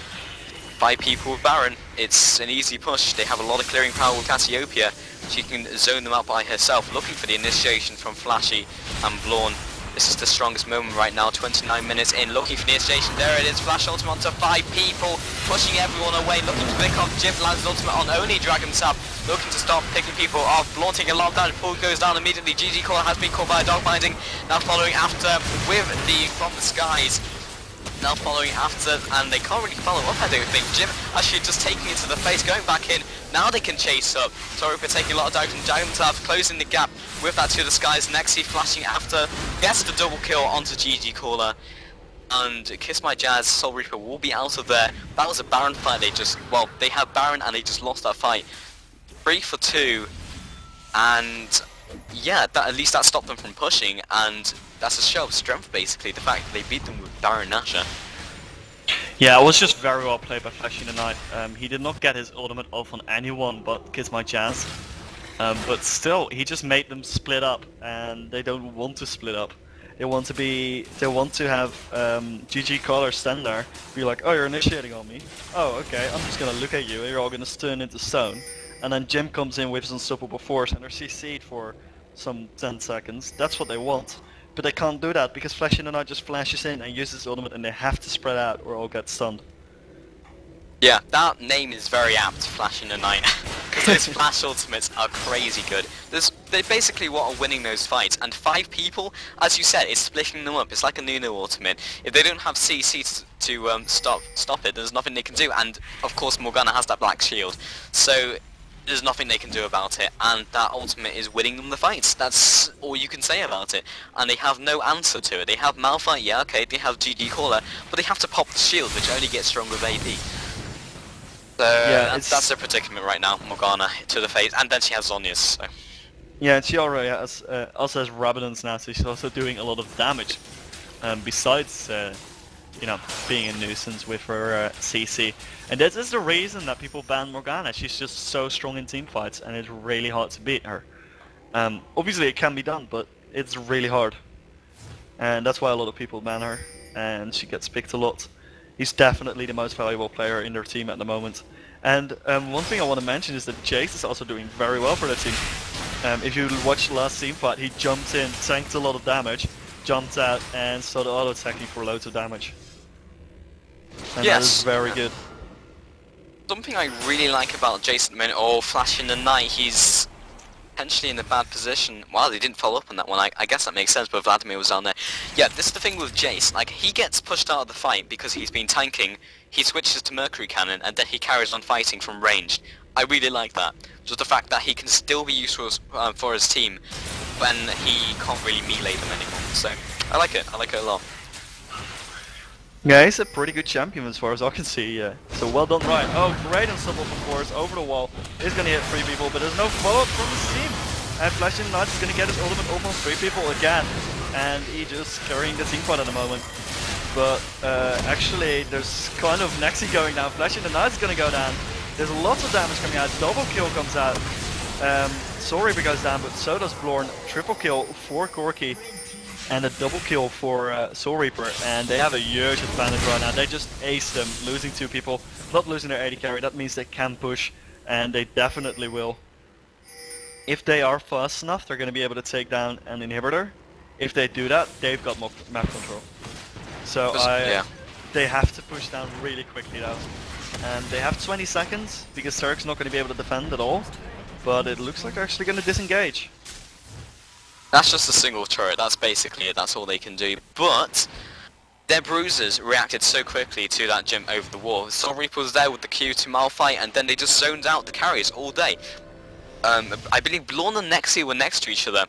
Speaker 2: 5 people with Baron, it's an easy push. They have a lot of clearing power with Cassiopeia. She can zone them out by herself, looking for the initiation from Flashy and Blawn. This is the strongest moment right now, 29 minutes in, looking for the initiation. There it is, Flash ultimate onto 5 people, pushing everyone away, looking to pick off Jim. Lands ultimate on only Dragon Sap, looking to stop picking people off. Blawn taking a lot of damage, Paul goes down immediately. GG Caller has been caught by a dog binding, now following after with the From the Skies. Now following after, and they can't really follow up, I don't think. Jim actually just taking it to the face, going back in. Now they can chase up. Sorry for taking a lot of damage from Jagantath, closing the gap with that to the skies. Nexi flashing after, gets the double kill onto GG Caller. And Kiss My Jazz, Soul Reaper will be out of there. That was a Baron fight. They had Baron and they just lost that fight. 3 for 2, and yeah, at least that stopped them from pushing, and that's a show of strength basically, the fact that they beat them with Baron Nashor.
Speaker 1: Yeah, it was just very well played by Flashy tonight. He did not get his ultimate off on anyone but Kiss My Jazz. But still, he just made them split up, and they don't want to split up. They want to have GG Caller stand there, be like, oh, you're initiating on me. Oh, okay, I'm just gonna look at you, and you're all gonna turn into stone. And then Jim comes in with his unstoppable force, and they're CC'd for some 10 seconds. That's what they want. But they can't do that because Flash in the Night just flashes in and uses his ultimate and they have to spread out or all get stunned.
Speaker 2: Yeah, that name is very apt, Flash in the Night. Because those Flash ultimates are crazy good. They basically what are winning those fights, and 5 people, as you said, it's splitting them up. It's like a Nuno ultimate. If they don't have CC to stop it, there's nothing they can do. And of course Morgana has that black shield, so there's nothing they can do about it. And that ultimate is winning them the fights. That's all you can say about it. And they have no answer to it. They have Malphite, yeah, okay, they have GG Caller, but they have to pop the shield, which only gets stronger with AP. So yeah, that's their predicament right now, Morgana to the face, and then she has Zhonya's, so.
Speaker 1: Yeah, and she already has, also has Rabadon's now, so she's also doing a lot of damage. Besides, you know, being a nuisance with her CC. And this is the reason that people ban Morgana. She's just so strong in team fights, and it's really hard to beat her. Obviously it can be done, but it's really hard. And that's why a lot of people ban her, and she gets picked a lot. He's definitely the most valuable player in their team at the moment. And one thing I want to mention is that Jace is also doing very well for their team. If you watched the last team fight, he jumped in, tanked a lot of damage, jumped out, and started auto-attacking for loads of damage. And that is very good.
Speaker 2: Something I really like about Jace at the minute, or Flash in the Night, he's potentially in a bad position. Well, they didn't follow up on that one. I guess that makes sense, but Vladimir was down there. Yeah, this is the thing with Jace. Like, he gets pushed out of the fight because he's been tanking, he switches to Mercury Cannon, and then he carries on fighting from ranged. I really like that. Just the fact that he can still be useful for his team when he can't really melee them anymore. So, I like it a lot.
Speaker 1: Yeah, he's a pretty good champion as far as I can see, yeah. So well done, Ryan. Oh, great unstoppable force over the wall. He's gonna hit 3 people, but there's no follow-up from his team. And Flash in the Night is gonna get his ultimate off on 3 people again. And he just carrying the team fight at the moment. But actually, there's kind of Nexi going down. Flash in the Night is gonna go down. There's lots of damage coming out. Double kill comes out. Soul Reaper goes down, but so does Blorn. Triple kill for Corki. And a double kill for Soul Reaper, and they have a huge advantage right now. They just aced them, losing 2 people, not losing their AD carry. That means they can push, and they definitely will. If they are fast enough, they're going to be able to take down an inhibitor. If they do that, they've got map control. So they have to push down really quickly though. And they have 20 seconds, because Turk's not going to be able to defend at all. But it looks like they're actually going to disengage.
Speaker 2: That's just a single turret, that's basically it, that's all they can do. But their bruisers reacted so quickly to that jump over the wall. Soul Reaper was there with the Q to Malphite, and then they just zoned out the carries all day. I believe Blorn and Nexi were next to each other,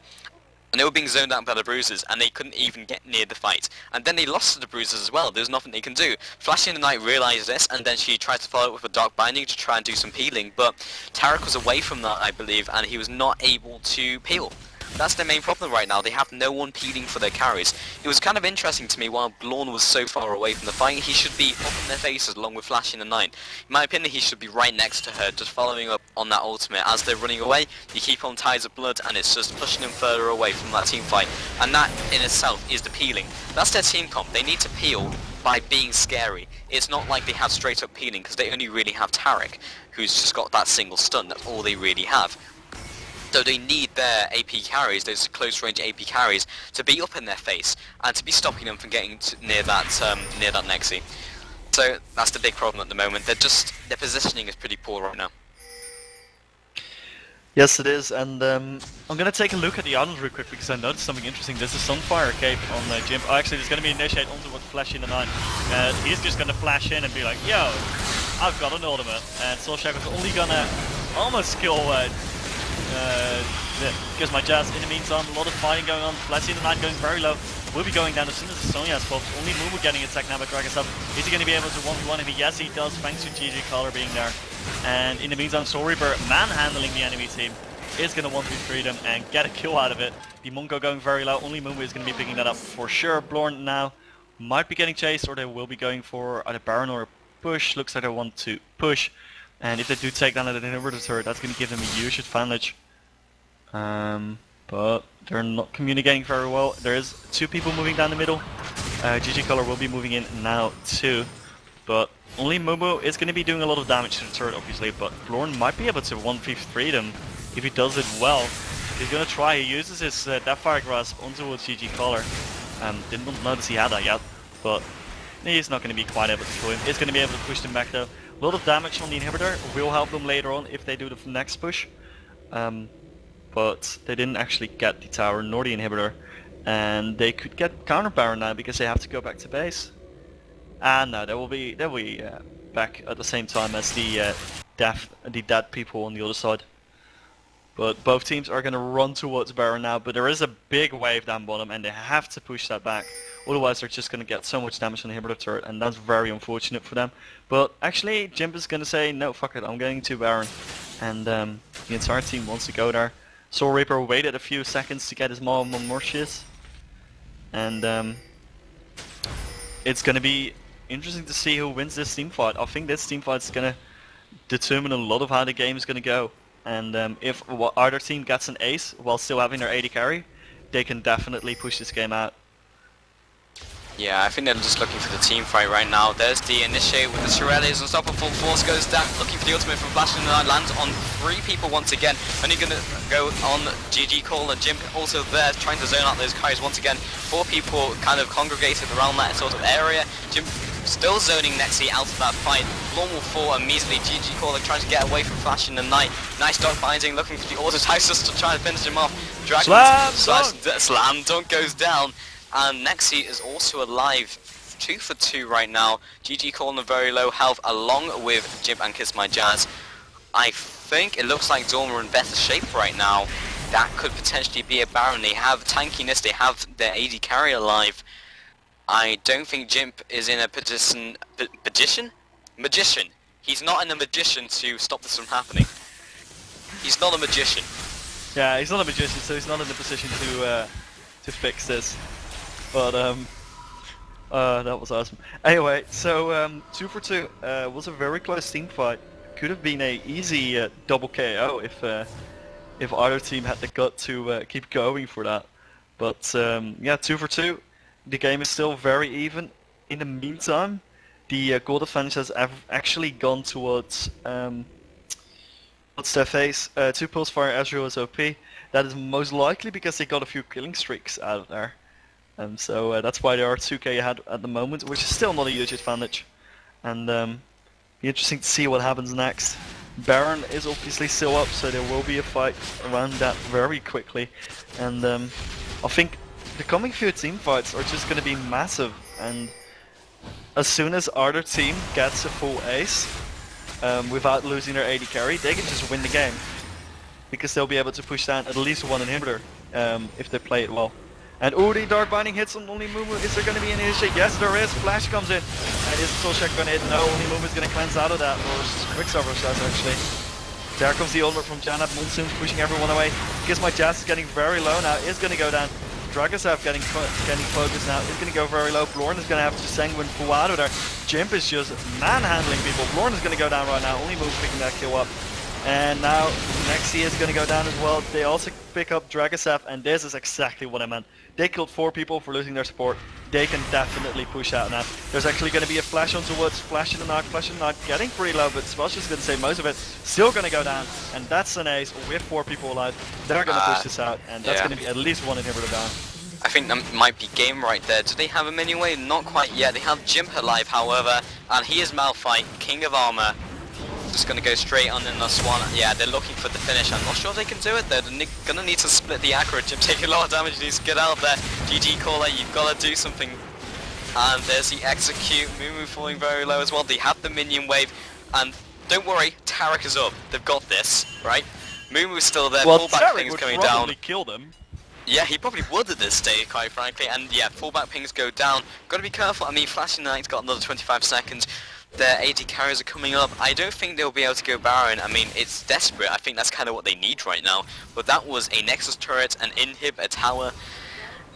Speaker 2: and they were being zoned out by the bruisers, and they couldn't even get near the fight. And then they lost to the bruisers as well, there's nothing they can do. Flash in the Night realised this, and then she tried to follow it with a Dark Binding to try and do some peeling, but Tarek was away from that, I believe, and he was not able to peel. That's their main problem right now, they have no one peeling for their carries. It was kind of interesting to me while Blorn was so far away from the fight, he should be up in their faces along with Flash in the Night. In my opinion, he should be right next to her, just following up on that ultimate. As they're running away, you keep on Tides of Blood, and it's just pushing them further away from that team fight. And that in itself is the peeling. That's their team comp, they need to peel by being scary. It's not like they have straight up peeling, because they only really have Tarek, who's just got that single stun, that's all they really have. So they need their AP carries, those close range AP carries, to be up in their face and to be stopping them from getting near that Nexi. So that's the big problem at the moment. Their positioning is pretty poor right now.
Speaker 1: Yes, it is, and I'm gonna take a look at the items real quick because I noticed something interesting. There's a Sunfire cape on the gym. Oh, actually, there's gonna be initiate onto what Flash in the Night. He's just gonna flash in and be like, "Yo, I've got an ultimate," and Soul Shackle's only gonna almost kill. Because my Jazz, in the meantime, a lot of fighting going on. Flash in the Night going very low. Will be going down as soon as the Sonya has popped. Only Mumu getting attacked now by Dragon's up. Is he going to be able to 1v1 him? Yes, he does, thanks to GG Collar being there. And in the meantime, Soul Reaper manhandling the enemy team is going to 1v3 them and get a kill out of it. The Mungo going very low. Only Mumu is going to be picking that up for sure. Blorn now might be getting chased, or they will be going for either Baron or a push. Looks like they want to push. And if they do take down an inhibitor turret, that's going to give them a huge advantage. But they're not communicating very well. There is 2 people moving down the middle. GG Color will be moving in now too. But only Mumu is going to be doing a lot of damage to the turret, obviously. But Blorn might be able to 1v3 them if he does it well. He's gonna try. He uses his Deathfire Grasp onto a GG collar. Didn't notice he had that yet, but he's not going to be quite able to kill him. He's going to be able to push them back though. A lot of damage on the inhibitor will help them later on if they do the next push. But they didn't actually get the tower nor the inhibitor, and they could get counter Baron now because they have to go back to base. And no, they'll be back at the same time as the dead people on the other side. But both teams are going to run towards Baron now, but there is a big wave down bottom and they have to push that back. Otherwise they're just going to get so much damage on the inhibitor turret, and that's very unfortunate for them. But actually Jimp is going to say, no, fuck it, I'm going to Baron. And the entire team wants to go there. Soul Reaper waited a few seconds to get his mom on Mortius. And it's going to be interesting to see who wins this team fight. I think this team fight is going to determine a lot of how the game is going to go. And if either team gets an ace while still having their AD carry, they can definitely push this game out.
Speaker 2: Yeah, I think they're just looking for the team fight right now. There's the initiate with the Shirelles, unstoppable force goes down, looking for the ultimate from Flash and lands on 3 people once again. Only gonna go on GG Call and Jimp also there, trying to zone out those carries once again. 4 people kind of congregated around that sort of area. Jimp still zoning Nexi out of that fight. Lawn will fall immediately. GG Caller trying to get away from Flash in the night. Nice dog binding, looking for the auto just to try and finish him off. Dragon slam dunk goes down, and Nexi is also alive. 2 for 2 right now. GG Caller very low health, along with Jimp and Kiss My Jazz. I think it looks like Dorm are in better shape right now. That could potentially be a Baron. They have tankiness, they have their AD carry alive. I don't think Jimp is in a magician. He's not in a magician to stop this from happening. He's not a magician.
Speaker 1: Yeah, he's not a magician, so he's not in the position to fix this. But that was awesome. Anyway, so 2 for 2 was a very close team fight. Could have been a easy double KO if either team had the gut to keep going for that. But yeah, 2 for 2. The game is still very even. In the meantime, the gold advantage has actually gone towards what's their face? 2 Pulse Fire Ezreal is OP. That is most likely because they got a few killing streaks out of there. So that's why they are 2k ahead at the moment, which is still not a huge advantage. And be interesting to see what happens next. Baron is obviously still up, so there will be a fight around that very quickly. And I think the coming few team fights are just going to be massive, and as soon as either team gets a full ace without losing their AD carry, they can just win the game, because they'll be able to push down at least 1 inhibitor if they play it well. And the Dark Binding hits on only Mumu. Is there going to be an initiate? Yes, there is. Flash comes in. And is the Soul Check going to hit? No, only Mumu is going to cleanse out of that, or Quicksilver says actually. There comes the ultimate from Janat. Monsoon's pushing everyone away. Kiss My Jazz is getting very low now. Is going to go down. Dragasav getting focused now. Is going to go very low. Blorn is going to have to sanguine pull out of there. Jimp is just manhandling people. Blorn is going to go down right now. Only Mumu picking that kill up. And now Nexi is going to go down as well. They also pick up Dragasav, and this is exactly what I meant. They killed 4 people for losing their support. They can definitely push out now. There's actually going to be a flash on towards Flash in the Knock. Flash in the Knock getting pretty low, but Swash is going to save most of it. Still going to go down, and that's an ace with 4 people alive. They're going to push this out, and that's going to be at least 1 inhibitor down.
Speaker 2: I think that might be game right there. Do they have him anyway? Not quite yet. They have Jimp alive, however, and he is Malphite, King of Armor. Just going to go straight on in the Swan. Yeah, they're looking for the finish. I'm not sure if they can do it. They're going to need to split the aggro. Jim taking a lot of damage. He needs to get out there. GG Caller, you've got to do something. And there's the execute. Mumu falling very low as well. They have the minion wave. And don't worry, Tarek is up. They've got this, right? Mumu's still there.
Speaker 1: Well,
Speaker 2: fullback pings coming down.
Speaker 1: Probably kill them.
Speaker 2: Yeah, he probably would at this stage, quite frankly. And yeah, fullback pings go down. Got to be careful. I mean, Flashing Knight's got another 25 seconds. Their AD carriers are coming up. I don't think they'll be able to go Baron. I mean, it's desperate. I think that's kind of what they need right now. But that was a Nexus turret, an inhib, a tower.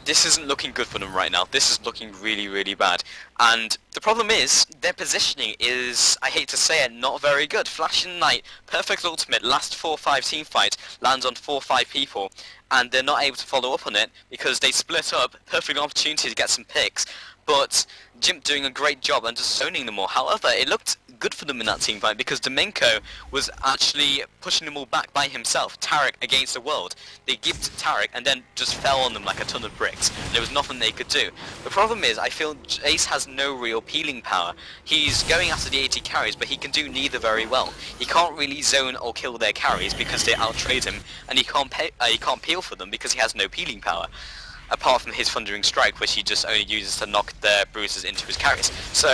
Speaker 2: This isn't looking good for them right now. This is looking really, really bad. And the problem is, their positioning is, I hate to say it, not very good. Flashing Knight, perfect ultimate, last 4-5 team fight, lands on 4-5 people. And they're not able to follow up on it because they split up. Perfect opportunity to get some picks. But Jimp doing a great job and just zoning them all. However, it looked good for them in that team fight because Domingo was actually pushing them all back by himself. Tarek against the world. They gipped Tarek and then just fell on them like a ton of bricks. There was nothing they could do. The problem is, I feel Ace has no real peeling power. He's going after the 80 carries, but he can do neither very well. He can't really zone or kill their carries because they outtrade him, and he can't peel for them because he has no peeling power. Apart from his Thundering Strike, which he just only uses to knock their bruises into his carries. So,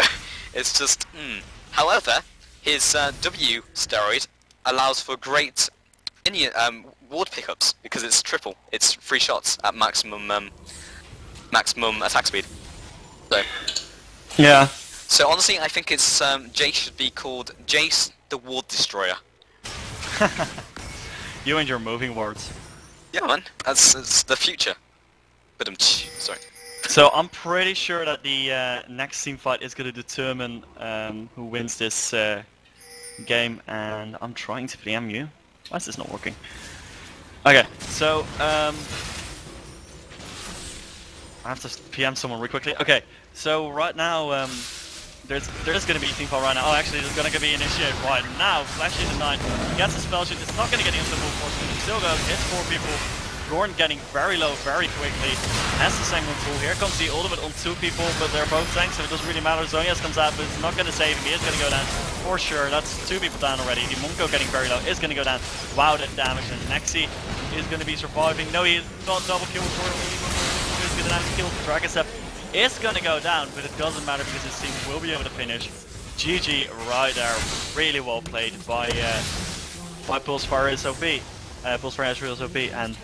Speaker 2: it's just, However, his W steroid allows for great ward pickups, because it's triple. It's 3 shots at maximum attack speed. So,
Speaker 1: yeah.
Speaker 2: So honestly, I think it's Jace should be called Jace the Ward Destroyer.
Speaker 1: You and your moving words.
Speaker 2: Yeah, man. That's the future. But sorry.
Speaker 1: So I'm pretty sure that the next team fight is going to determine who wins this game, and I'm trying to PM you. Why is this not working? Okay, so I have to PM someone really quickly. Okay, so right now there's going to be a team fight right now. Oh, actually, there's going to be initiated right now. Flash into 9, gets a spell shoot. It's not going to get into full force, but it still goes. Hits 4 people. Gordon getting very low very quickly. Has the Sanguine Pool. Here comes the ultimate on 2 people, but they're both tanks, so it doesn't really matter. Zonias comes out, but it's not going to save him. He is going to go down for sure. That's 2 people down already. The Munko getting very low is going to go down. Wow, that damage. And Nexi is going to be surviving. No, he is not double kill for him. He's going to have to kill Dragastep. Is going to go down, but it doesn't matter because his team will be able to finish. GG right there. Really well played by Pulsefire SOP. Pulsefire SOP, and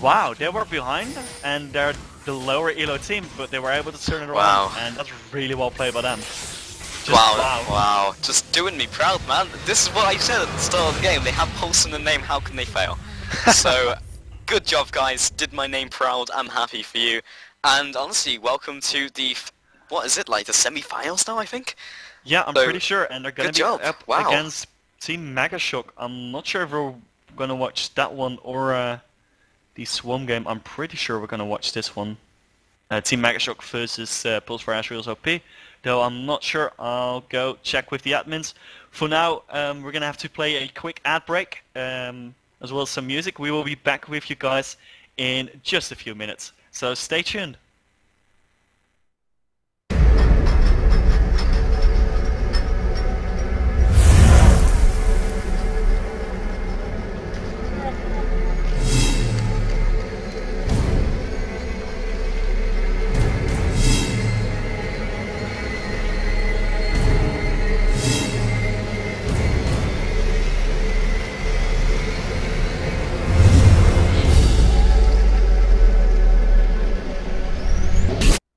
Speaker 1: wow, they were behind, and they're the lower elo team, but they were able to turn it around, and that's really well played by them.
Speaker 2: Wow. Just doing me proud, man. This is what I said at the start of the game. They have Pulse in the name, how can they fail? So, good job, guys. Did my name proud. I'm happy for you. And honestly, welcome to the, what is it, like the semi-finals now, I think?
Speaker 1: Yeah, I'm pretty sure, and they're going to be up
Speaker 2: wow.
Speaker 1: against Team Mega Shock. I'm not sure if we're going to watch that one or the Swarm game. I'm pretty sure we're going to watch this one. Team Mega Shock versus Pulsefire Ashreal's OP. Though I'm not sure. I'll go check with the admins. For now, we're going to have to play a quick ad break, as well as some music. We will be back with you guys in just a few minutes. So stay tuned.